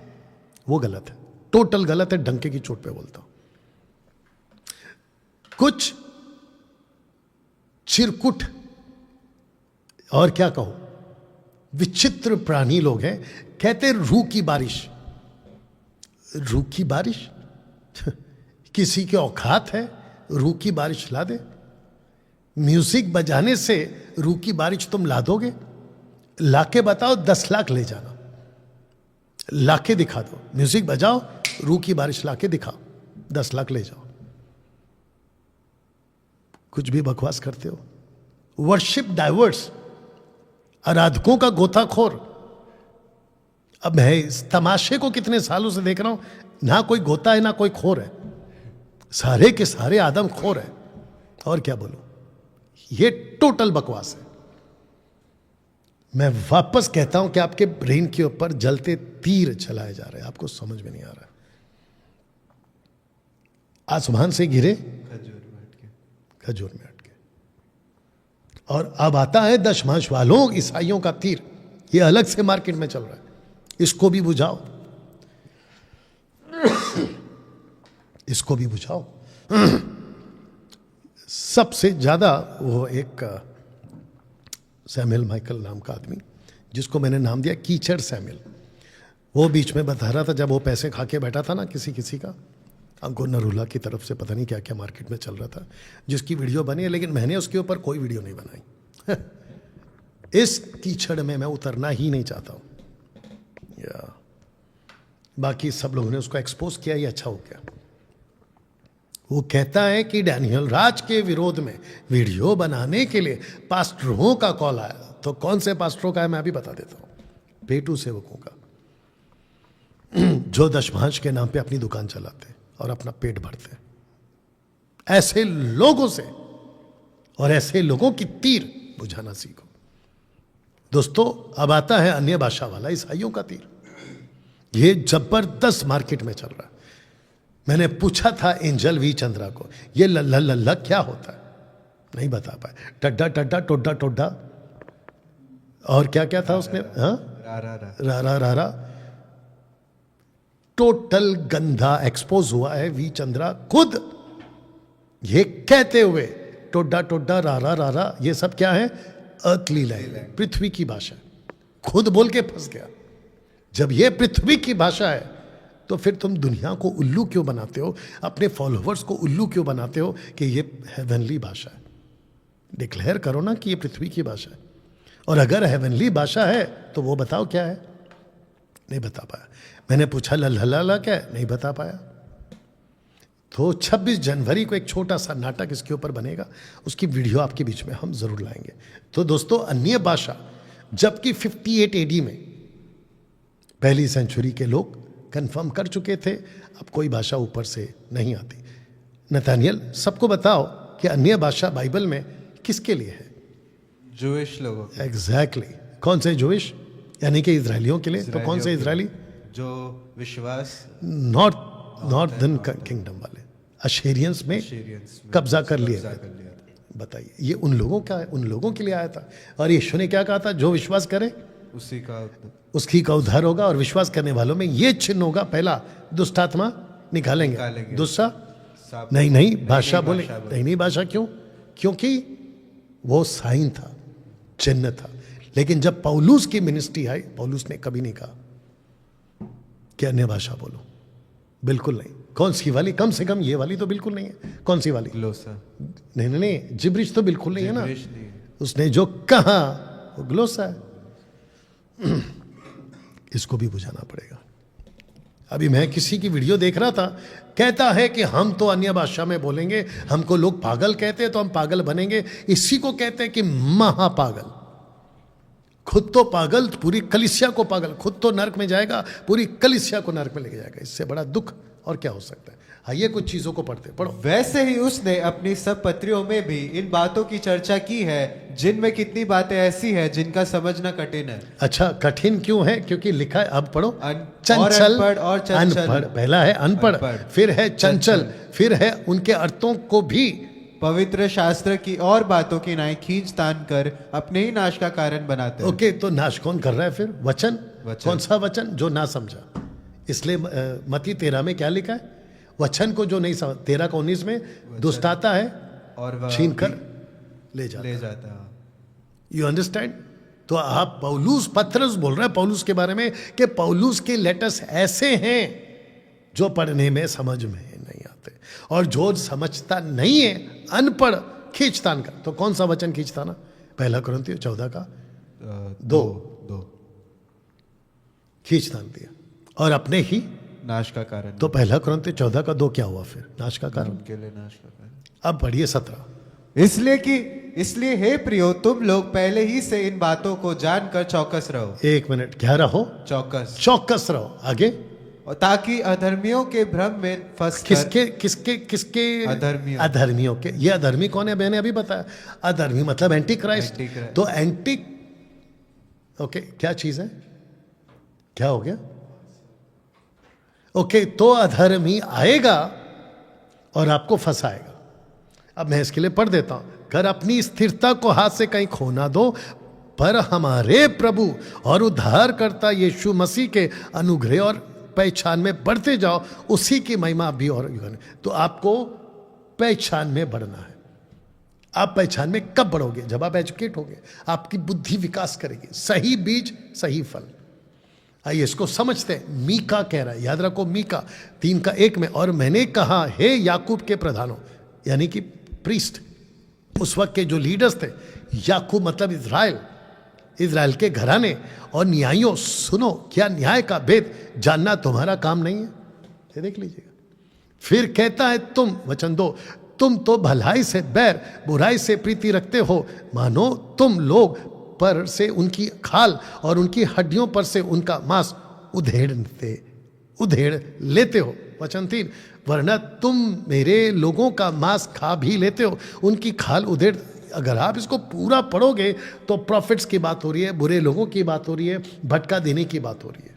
S1: वो गलत है, टोटल गलत है। डंके की चोट पे बोलता हूं। कुछ चिरकुट और क्या कहूं, विचित्र प्राणी लोग हैं, कहते रूह की बारिश। रूह की बारिश? किसी के औकात है रूह की बारिश ला दे? म्यूजिक बजाने से रूह की बारिश तुम ला दोगे? लाके बताओ, 10 लाख ले जाना। लाके दिखा दो, म्यूजिक बजाओ, रूह की बारिश लाके दिखाओ, 10 लाख ले जाओ। कुछ भी बकवास करते हो। वर्शिप डाइवर्स, आराधकों का गोताखोर। अब मैं इस तमाशे को कितने सालों से देख रहा हूं, ना कोई गोता है ना कोई खोर है, सारे के सारे आदम खोर है। और क्या बोलूं, ये टोटल बकवास है। मैं वापस कहता हूं कि आपके ब्रेन के ऊपर जलते तीर चलाए जा रहे हैं, आपको समझ में नहीं आ रहा। आसमान से गिरे खजूर में अटके। और अब आता है दशमांश वालों ईसाइयों का तीर, ये अलग से मार्केट में चल रहा है, इसको भी बुझाओ, इसको भी बुझाओ। सबसे ज्यादा वो एक सैमुअल माइकल नाम का आदमी, जिसको मैंने नाम दिया कीचड़ सैमुअल, वो बीच में बता रहा था जब वो पैसे खा के बैठा था ना किसी का, अंकुर नरूला की तरफ से पता नहीं क्या क्या मार्केट में चल रहा था, जिसकी वीडियो बनी है, लेकिन मैंने उसके ऊपर कोई वीडियो नहीं बनाई। इस कीचड़ में मैं उतरना ही नहीं चाहता हूं। या बाकी सब लोगों ने उसको एक्सपोज किया, ये अच्छा हो गया। वो कहता है कि डैनियल राज के विरोध में वीडियो बनाने के लिए पास्टरों का कॉल आया। तो कौन से पास्टरों का है मैं अभी बता देता हूं, पेटू सेवकों का, जो दशमांश के नाम पे अपनी दुकान चलाते और अपना पेट भरते। ऐसे लोगों से और ऐसे लोगों की तीर बुझाना सीखो दोस्तों। अब आता है अन्य भाषा वाला ईसाइयों का तीर, ये जबरदस्त मार्केट में चल रहा है। मैंने पूछा था एंजल वी चंद्रा को, ये लल्ला लल्ला क्या होता है, नहीं बता पाए। टड्डा टड्डा टोड्डा टोड्डा और क्या क्या था उसमें, हाँ रा रा टोटल गंदा एक्सपोज हुआ है। वी चंद्रा खुद ये कहते हुए टोड्डा टोड्डा रा रा ये सब क्या है, अर्थली लैंग्वेज, पृथ्वी की भाषा, खुद बोल के फंस गया। जब ये पृथ्वी की भाषा है तो फिर तुम दुनिया को उल्लू क्यों बनाते हो, अपने फॉलोवर्स को उल्लू क्यों बनाते हो कि ये हेवनली भाषा है। डिक्लेयर करो ना कि ये पृथ्वी की भाषा है, और अगर हेवनली भाषा है तो वो बताओ क्या है। नहीं बता पाया। मैंने पूछा लल्ला क्या है, नहीं बता पाया। तो 26 जनवरी को एक छोटा सा नाटक इसके ऊपर बनेगा, उसकी वीडियो आपके बीच में हम जरूर लाएंगे। तो दोस्तों, अन्य भाषा, जबकि 58 AD में पहली सेंचुरी के लोग कंफर्म कर चुके थे, अब कोई भाषा ऊपर से नहीं आती। नतानियल, सबको बताओ कि अन्य भाषा बाइबल में किसके लिए है?
S2: जूइश लोगों।
S1: एग्जैक्टली। कौन से जूइश? यानी कि इजरायलियों के लिए। तो कौन से इजरायली?
S2: जो विश्वास
S1: नॉर्दर्न किंगडम वाले, अशेरियंस में कब्जा कर लिया। बताइए, ये उन लोगों का है, उन लोगों के लिए आया था। और यीशु ने क्या कहा था? जो विश्वास करे उसकी का उद्धार होगा, और विश्वास करने वालों में ये चिन्ह होगा, पहला दुष्टात्मा निकालेंगे। दूसरा नहीं भाषा बोले, नहीं भाषा। क्यों? क्योंकि वो साइन था, चिन्ह था। लेकिन जब पौलुस की मिनिस्ट्री आई, पौलुस ने कभी नहीं कहा कि अन्य भाषा बोलो, बिल्कुल नहीं। कौन सी वाली? कम से कम ये वाली तो बिल्कुल नहीं है। कौन सी वाली? ग्लोसा। नहीं, जिब्रिश तो बिल्कुल नहीं है ना। उसने जो कहा वो ग्लोसा है। इसको भी बुझाना पड़ेगा। अभी मैं किसी की वीडियो देख रहा था, कहता है कि हम तो अन्य भाषा में बोलेंगे, हमको लोग पागल कहते हैं तो हम पागल बनेंगे। इसी को कहते हैं कि महापागल। खुद तो पागल, पूरी कलीसिया को पागल। खुद तो नरक में जाएगा, पूरी कलीसिया को नरक में लेके जाएगा। इससे बड़ा दुख और क्या हो सकता है? आइए कुछ चीजों को पढ़ो।
S2: वैसे ही उसने अपनी सब पत्रियों में भी इन बातों की चर्चा की है, जिनमें कितनी बातें ऐसी हैं जिनका समझना कठिन है। अच्छा,
S1: कठिन क्यों है? क्योंकि लिखा है, अब पढ़ो,
S2: चंचल और
S1: अनपढ़। पहला है अनपढ़, फिर है चंचल, फिर है उनके अर्थों को भी
S2: पवित्र शास्त्र की और बातों की नाई खींच तान कर अपने ही नाश का कारण बनाते हैं।
S1: ओके, तो नाश कौन कर रहा है फिर? वचन। कौन सा वचन? जो ना समझा। इसलिए मत्ती 13 में क्या लिखा है? वचन को जो नहीं समझ। 13 का 19 में दुष्ट आता है और छीन कर ले जाता है। You understand? तो आप पौलुस पत्रस बोल रहे हैं पौलुस के बारे में कि पौलुस के लेटर्स ऐसे हैं जो पढ़ने में समझ में नहीं आते, और जो समझता नहीं है, अनपढ़, खींचतान का। तो कौन सा वचन खींचताना? पहला कुरिन्थियों 14 का 2 खींचतान दिया। और अपने ही।
S2: नाश का कारण।
S1: तो पहला कुरिन्थियों 14 का 2 क्या हुआ फिर? नाश का कारण।
S2: उनके लिए नाश का कारण।
S1: अब पढ़िए 17।
S2: इसलिए हे प्रियो, तुम लोग पहले ही से इन बातों को जानकर चौकस रहो।
S1: 1 मिनट, क्या रहो?
S2: चौकस।
S1: चौकस रहो। आगे?
S2: और ताकि अधर्मियों के भ्रम में फंस
S1: किसके किसके किसके?
S2: अधर्मियों।
S1: अधर्मियों के। ये अधर्मी कौन है? मैंने अभी बताया, अधर्मी मतलब एंटी क्राइस्ट।
S2: Antichrist।
S1: तो एंटी, ओके, क्या चीज है? क्या हो गया? ओके, तो अधर्मी आएगा और आपको फंसाएगा। अब मैं इसके लिए पढ़ देता हूं। कर अपनी स्थिरता को हाथ से कहीं खो ना दो, पर हमारे प्रभु और उद्धारकर्ता यीशु मसीह के अनुग्रह और पहचान में बढ़ते जाओ, उसी की महिमा भी। और तो आपको पहचान में बढ़ना है। आप पहचान में कब बढ़ोगे? जब आप एजुकेट होगे, आपकी बुद्धि विकास करेगी। सही बीज सही फल। आइए इसको समझते हैं। मीका कह रहा है, याद रखो, मीका 3:1 में, और मैंने कहा हे याकूब के प्रधानों, यानी कि प्रीस्ट, उस वक्त के जो लीडर्स थे, याकूब मतलब इज़राइल के घराने और न्यायियों, सुनो, क्या न्याय का भेद जानना तुम्हारा काम नहीं है? ये देख लीजिएगा। फिर कहता है तुम, वचन 2, तुम तो भलाई से बैर, बुराई से प्रीति रखते हो, मानो तुम लोग पर से उनकी खाल और उनकी हड्डियों पर से उनका मांस उधेड़ लेते हो। वचन 3, वरना तुम मेरे लोगों का मांस खा भी लेते हो, उनकी खाल उधेड़। अगर आप इसको पूरा पढ़ोगे तो प्रॉफिट्स की बात हो रही है, बुरे लोगों की बात हो रही है, भटका देने की बात हो रही है।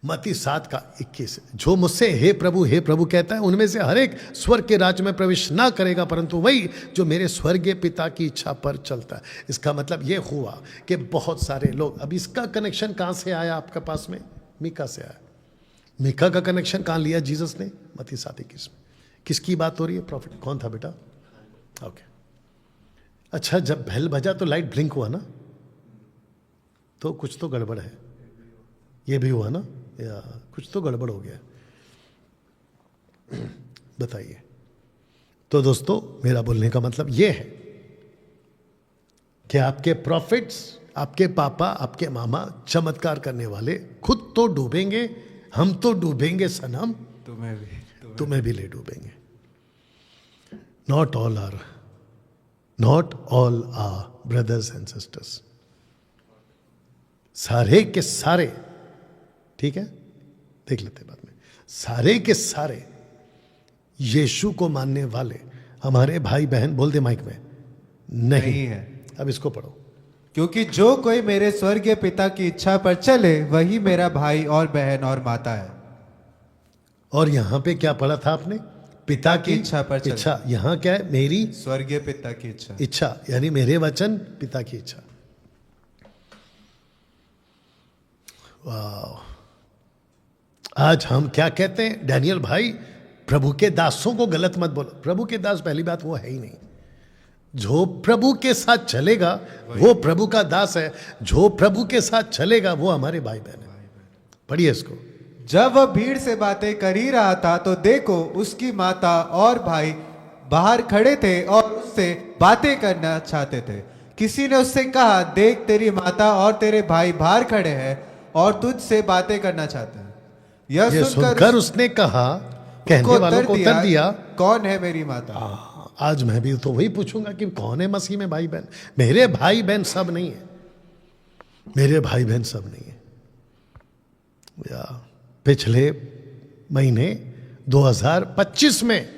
S1: मत्ती 7:21, जो मुझसे हे प्रभु कहता है, उनमें से हर एक स्वर्ग के राज्य में प्रवेश ना करेगा, परंतु वही जो मेरे स्वर्गीय पिता की इच्छा पर चलता है। इसका मतलब ये हुआ कि बहुत सारे लोग, अब इसका कनेक्शन कहां से आया आपके पास में? मीका से आया। मीका का कनेक्शन कहां लिया जीसस ने? मत्ती 7:21 में। किसकी बात हो रही है? प्रॉफिट। कौन था बेटा? ओके, अच्छा, जब बेल बजा तो लाइट ब्लिंक हुआ ना, तो कुछ तो गड़बड़ है। ये भी हुआ ना, या कुछ तो गड़बड़ हो गया? बताइए। तो दोस्तों, मेरा बोलने का मतलब ये है कि आपके प्रॉफिट्स, आपके पापा, आपके मामा, चमत्कार करने वाले खुद तो डूबेंगे, हम तो डूबेंगे सनम, तुम्हें भी ले डूबेंगे। Not all are brothers and sisters. सारे के सारे, ठीक है, देख लेते बाद में, सारे के सारे यीशु को मानने वाले हमारे भाई बहन, बोल दे माइक में, नहीं है। अब इसको पढ़ो।
S2: क्योंकि जो कोई मेरे स्वर्गीय पिता की इच्छा पर चले, वही मेरा भाई और बहन और माता है।
S1: और यहां पे क्या पढ़ा था आपने? पिता की
S2: इच्छा पर चले।
S1: इच्छा। यहां क्या है? मेरी
S2: स्वर्गीय पिता की इच्छा।
S1: यानी मेरे वचन, पिता की इच्छा। वाह! आज हम क्या कहते हैं, डैनियल भाई, प्रभु के दासों को गलत मत बोलो। प्रभु के दास, पहली बात, वो है ही नहीं। जो प्रभु के साथ चलेगा वो प्रभु का दास है। जो प्रभु के साथ चलेगा वो हमारे भाई बहन है। पढ़िए इसको।
S2: जब वह भीड़ से बातें कर ही रहा था, तो देखो, उसकी माता और भाई बाहर खड़े थे और उससे बातें करना चाहते थे। किसी ने उससे कहा, देख, तेरी माता और तेरे भाई बाहर खड़े हैं और तुझसे बातें करना चाहते हैं। यह सुनकर
S1: उसने कहा, कहने वालों को उत्तर दिया,
S2: कौन है मेरी माता?
S1: आज मैं भी तो वही पूछूंगा कि कौन है मसीह में भाई बहन? मेरे भाई बहन सब नहीं है, मेरे भाई बहन सब नहीं है। या पिछले महीने 2025 में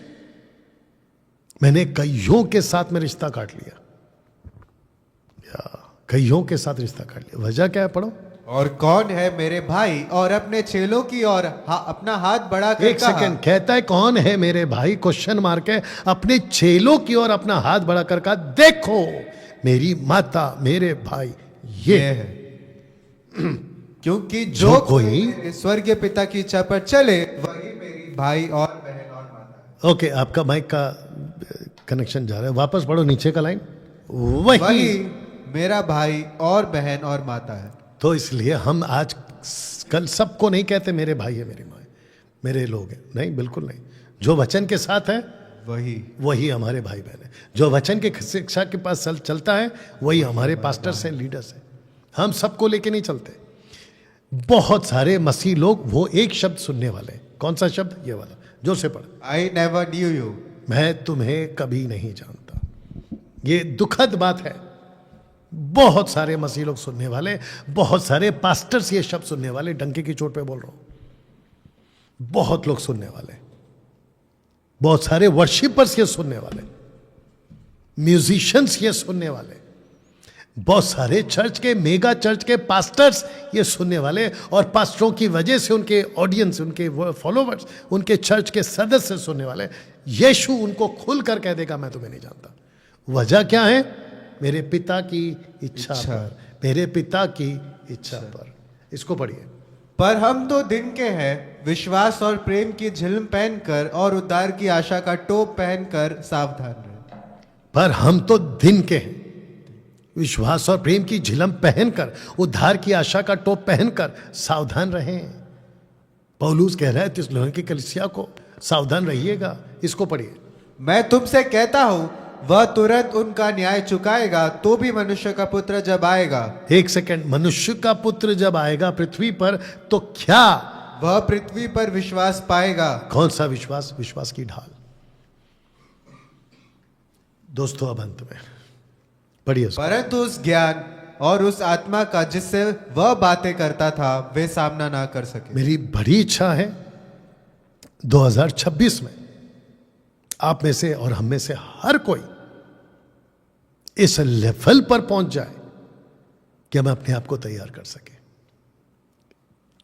S1: मैंने कईयों के साथ में रिश्ता काट लिया, या कईयों के साथ रिश्ता काट लिया। वजह क्या है? पढ़ो।
S2: और कौन है मेरे भाई? और अपने चेलों की ओर अपना हाथ बढ़ाकर
S1: एक सेकंड, कहता है कौन है मेरे भाई, क्वेश्चन मार के, अपने चेलों की ओर अपना हाथ बढ़ाकर कहा, देखो मेरी माता, मेरे भाई ये है।
S2: क्योंकि जो कोई स्वर्गीय पिता की इच्छा पर चले, वही मेरी भाई और बहन और माता है।
S1: ओके, आपका माइक का कनेक्शन जा रहा है, वापस पढ़ो नीचे का लाइन। वही
S2: मेरा भाई और बहन और माता है।
S1: तो इसलिए हम आज कल सबको नहीं कहते मेरे भाई है, मेरी माँ है, मेरे लोग हैं। नहीं, बिल्कुल नहीं। जो वचन के साथ है वही हमारे भाई बहन है। जो वचन के शिक्षा के पास चलता है वही हमारे पास्टर्स हैं, लीडर्स हैं। हम सबको लेके नहीं चलते। बहुत सारे मसीह लोग वो एक शब्द सुनने वाले। कौन सा शब्द? ये वाला, जोर से पढ़।
S2: I never knew you.
S1: मैं तुम्हें कभी नहीं जानता। ये दुखद बात है। बहुत सारे मसीह लोग सुनने वाले, बहुत सारे पास्टर्स ये शब्द सुनने वाले, डंके की चोट पे बोल रहा हूं। बहुत लोग सुनने वाले, बहुत सारे वर्शिपर्स ये सुनने वाले, म्यूजिशियंस ये सुनने वाले, बहुत सारे चर्च के, मेगा चर्च के पास्टर्स ये सुनने वाले, और पास्टरों की वजह से उनके ऑडियंस, उनके फॉलोवर्स, उनके चर्च के सदस्य सुनने वाले। यीशु उनको खुलकर कह देगा मैं तुम्हें नहीं जानता। वजह क्या है? मेरे पिता की इच्छा पर, मेरे पिता की इच्छा पर। इसको पढ़िए।
S2: पर हम तो दिन के हैं, विश्वास और प्रेम की झिलम पहनकर और उद्धार की आशा का टोप पहनकर सावधान रहे।
S1: पर हम तो दिन के हैं, विश्वास और प्रेम की झिलम पहनकर, उद्धार की आशा का टोप पहनकर सावधान रहें। पौलुस कह रहा है थिस्सलुनीके की कलीसिया को, सावधान रहिएगा। इसको पढ़िए।
S2: मैं तुमसे कहता हूं, वह तुरंत उनका न्याय चुकाएगा, तो भी मनुष्य का पुत्र जब आएगा।
S1: एक सेकंड, मनुष्य का पुत्र जब आएगा पृथ्वी पर तो क्या
S2: वह पृथ्वी पर विश्वास पाएगा?
S1: कौन सा विश्वास? विश्वास की ढाल। दोस्तों अब अंत में पढ़िए।
S2: परंतु उस ज्ञान और उस आत्मा का जिससे वह बातें करता था, वे सामना ना कर सके।
S1: मेरी बड़ी इच्छा है 2026 में आप में से और हम में से हर कोई इस लेवल पर पहुंच जाए कि हम अपने आप को तैयार कर सके।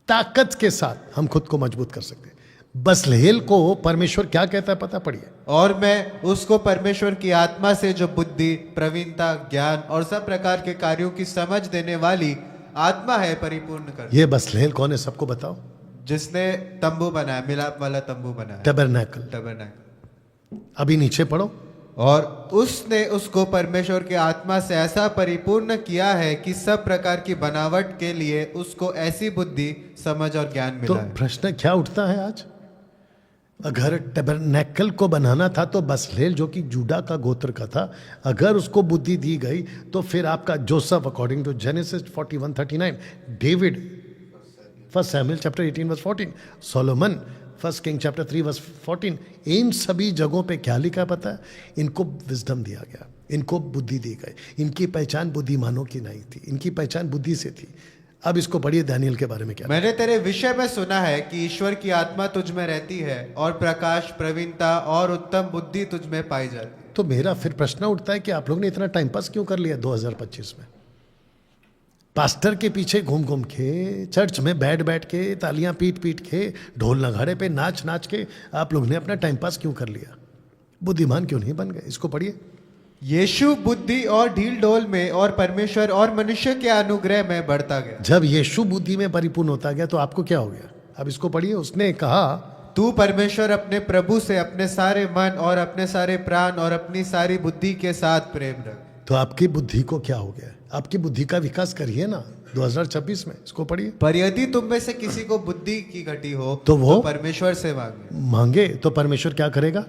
S1: ताकत के साथ हम खुद को मजबूत कर सकते हैं। बसलेल को परमेश्वर क्या कहता है पता? पढ़िए।
S2: और मैं उसको परमेश्वर की आत्मा से, जो बुद्धि, प्रवीणता, ज्ञान और सब प्रकार के कार्यों की समझ देने वाली आत्मा है, परिपूर्ण कर।
S1: ये बसलेल कौन है? सबको बताओ।
S2: जिसने तंबू बनाया, मिलाप वाला तंबू बनाया,
S1: टैबरनैकल।
S2: टैबरनैकल।
S1: अभी नीचे पढ़ो।
S2: और उसने उसको परमेश्वर के आत्मा से ऐसा परिपूर्ण किया है कि सब प्रकार की बनावट के लिए उसको ऐसी बुद्धि, समझ और ज्ञान
S1: तो
S2: मिला है।
S1: प्रश्न क्या उठता है आज? अगर टैबरनैकल को बनाना था तो बसलेल जो कि जूडा का गोत्र का था, अगर उसको बुद्धि दी गई तो फिर आपका Joseph according to Genesis 41:39, David 1 Samuel chapter 18 verse 14, Solomon 1 king chapter 3 verse 14, इन सभी जगहों पे क्या लिखा पता है? इनको विजडम दिया गया, इनको बुद्धि दी गई। इनकी पहचान बुद्धिमानों की नहीं थी, इनकी पहचान बुद्धि से थी। अब इसको पढ़िए दानियल के बारे में क्या।
S2: मैंने तेरे विषय में सुना है कि ईश्वर की आत्मा तुझ में रहती है और प्रकाश, प्रवीणता और उत्तम बुद्धि तुझ में पाई जाती है।
S1: तो मेरा फिर प्रश्न उठता है कि आप लोग ने इतना टाइम पास क्यों कर लिया 2025 में? पास्टर के पीछे घूम घूम के, चर्च में बैठ बैठ के, तालियां पीट पीट के, ढोल नगाड़े पे नाच नाच के आप लोग ने अपना टाइम पास क्यों कर लिया? बुद्धिमान क्यों नहीं बन गए? इसको पढ़िए।
S2: यीशु बुद्धि और ढील डोल में और परमेश्वर और मनुष्य के अनुग्रह में बढ़ता गया।
S1: जब यीशु बुद्धि में परिपूर्ण होता गया तो आपको क्या हो गया? अब इसको पढ़िए। उसने कहा,
S2: तू परमेश्वर अपने प्रभु से अपने सारे मन और अपने सारे प्राण और अपनी सारी बुद्धि के साथ प्रेम रख।
S1: तो आपकी बुद्धि को क्या हो गया? आपकी बुद्धि का विकास करिए ना 2026 में। इसको पढ़िए।
S2: पर यदि तुम में से किसी को बुद्धि की घटी हो
S1: तो वो
S2: परमेश्वर से मांगे।
S1: मांगे तो परमेश्वर क्या करेगा?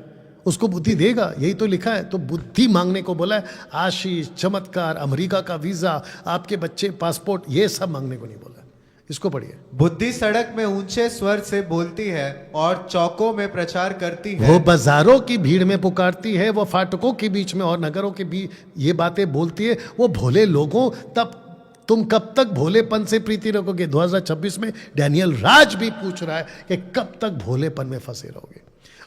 S1: उसको बुद्धि देगा। यही तो लिखा है। तो बुद्धि मांगने को बोला है। आशीष, चमत्कार, अमेरिका का वीजा, आपके बच्चे पासपोर्ट, ये सब मांगने को नहीं बोला। इसको पढ़िए।
S2: बुद्धि सड़क में ऊंचे स्वर से बोलती है और चौकों में प्रचार करती है।
S1: वो बाजारों की भीड़ में पुकारती है, वो फाटकों के बीच में और नगरों के बीच ये बातें बोलती है। वो भोले लोगों, तब तुम कब तक भोलेपन से प्रीति रखोगे? 2026 में डैनियल राज भी पूछ रहा है कि कब तक भोलेपन में फंसे रहोगे?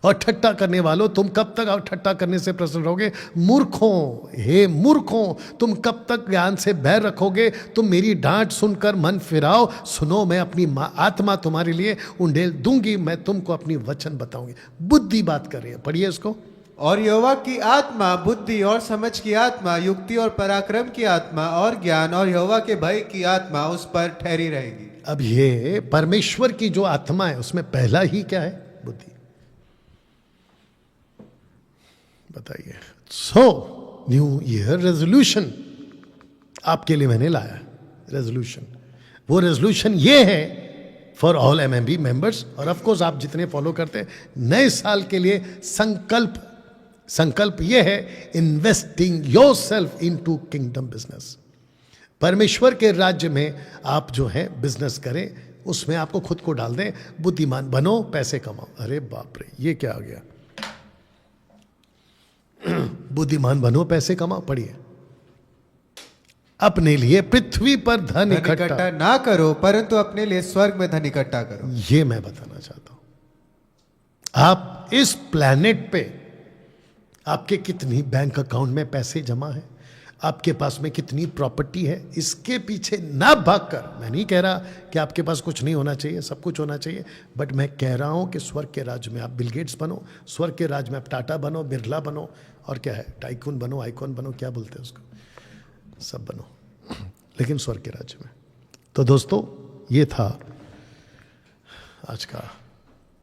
S1: और ठट्टा करने वालों, तुम कब तक और ठट्टा करने से प्रसन्न रहोगे? मूर्खों, हे मूर्खों, तुम कब तक ज्ञान से बैर रखोगे? तुम मेरी डांट सुनकर मन फिराओ। सुनो, मैं अपनी आत्मा तुम्हारे लिए उंडेल दूंगी, मैं तुमको अपनी वचन बताऊंगी। बुद्धि बात कर रही है। पढ़िए इसको।
S2: और यहोवा की आत्मा, बुद्धि और समझ की आत्मा, युक्ति और पराक्रम की आत्मा और ज्ञान और यहोवा के भय की आत्मा उस पर ठहरी रहेगी।
S1: अब ये परमेश्वर की जो आत्मा है उसमें पहला ही क्या है? बुद्धि। बताइए। सो न्यू ईयर रेजोल्यूशन आपके लिए मैंने लाया। रेजोल्यूशन, वो रेजोल्यूशन ये है फॉर ऑल MMB मेंबर्स, और ऑफ कोर्स आप जितने फॉलो करते हैं, नए साल के लिए संकल्प ये है, investing yourself into kingdom business. परमेश्वर के राज्य में आप जो है बिजनेस करें, उसमें आपको खुद को डाल दें, बुद्धिमान बनो, पैसे कमाओ। अरे बाप रे, ये क्या आ गया? बुद्धिमान बनो, पैसे कमाओ। पढ़िए, अपने लिए पृथ्वी पर धन इकट्ठा
S2: ना करो, परंतु अपने लिए स्वर्ग में धन इकट्ठा करो।
S1: ये मैं बताना चाहता हूं। आप इस प्लैनेट पे आपके कितनी बैंक अकाउंट में पैसे जमा है, आपके पास में कितनी प्रॉपर्टी है, इसके पीछे ना भागकर, मैं नहीं कह रहा कि आपके पास कुछ नहीं होना चाहिए, सब कुछ होना चाहिए, बट मैं कह रहा हूं कि स्वर्ग के राज्य में आप बिल गेट्स बनो, स्वर्ग के राज्य में आप टाटा बनो, बिरला बनो, और क्या है, टाइकून बनो, आइकॉन बनो, क्या बोलते हैं उसको, सब बनो, लेकिन स्वर्ग के राज्य में। तो दोस्तों, ये था आज का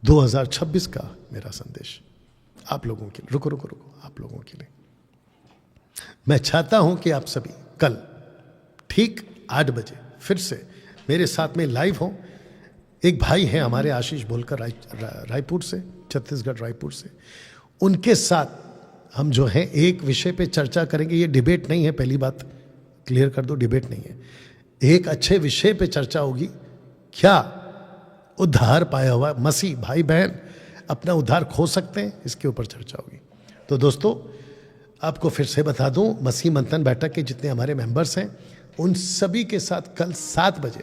S1: 2026 का मेरा संदेश आप लोगों के लिए। रुको, आप लोगों के लिए मैं चाहता हूं कि आप सभी कल ठीक 8 बजे फिर से मेरे साथ में लाइव हो। एक भाई हैं हमारे, आशीष बोलकर, रायपुर से, छत्तीसगढ़ रायपुर से, उनके साथ हम जो है एक विषय पे चर्चा करेंगे। ये डिबेट नहीं है, पहली बात क्लियर कर दो, डिबेट नहीं है। एक अच्छे विषय पे चर्चा होगी, क्या उद्धार पाया हुआ मसीह भाई बहन अपना उद्धार खो सकते हैं, इसके ऊपर चर्चा होगी। तो दोस्तों, आपको फिर से बता दूं, मसीह मंथन बैठक के जितने हमारे मेंबर्स हैं उन सभी के साथ कल 7 बजे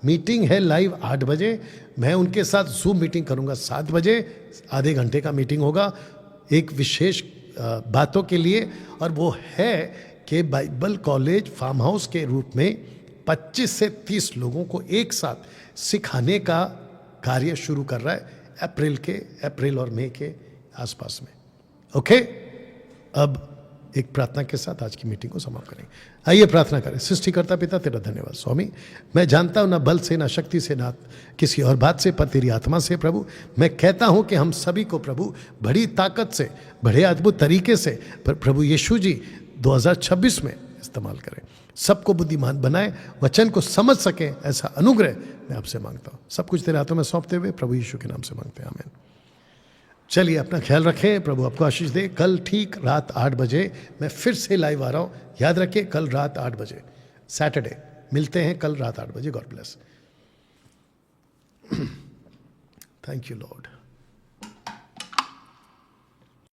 S1: मीटिंग है लाइव। 8 बजे मैं उनके साथ जूम मीटिंग करूंगा। 7 बजे आधे घंटे का मीटिंग होगा एक विशेष बातों के लिए, और वो है कि बाइबल कॉलेज फार्म हाउस के रूप में 25 से 30 लोगों को एक साथ सिखाने का कार्य शुरू कर रहा है अप्रैल और मई के आसपास में। ओके, अब एक प्रार्थना के साथ आज की मीटिंग को समाप्त करेंगे। आइए प्रार्थना करें। सृष्टिकर्ता पिता, तेरा धन्यवाद स्वामी। मैं जानता हूं ना बल से, ना शक्ति से, ना किसी और बात से, पर तेरी आत्मा से प्रभु मैं कहता हूं कि हम सभी को प्रभु बड़ी ताकत से, बड़े अद्भुत तरीके से प्रभु यीशु जी 2026 में इस्तेमाल करें। सबको बुद्धिमान बनाए, वचन को समझ सके, ऐसा अनुग्रह मैं आपसे मांगता हूं। सब कुछ तेरे हाथों में सौंपते हुए प्रभु यीशु के नाम से मांगते हैं, आमीन। चलिए, अपना ख्याल रखें, प्रभु आपको आशीष दे। कल ठीक रात 8 बजे मैं फिर से लाइव आ रहा हूं, याद रखिए, कल रात 8 बजे सैटरडे मिलते हैं, कल रात 8 बजे। God bless. Thank you Lord.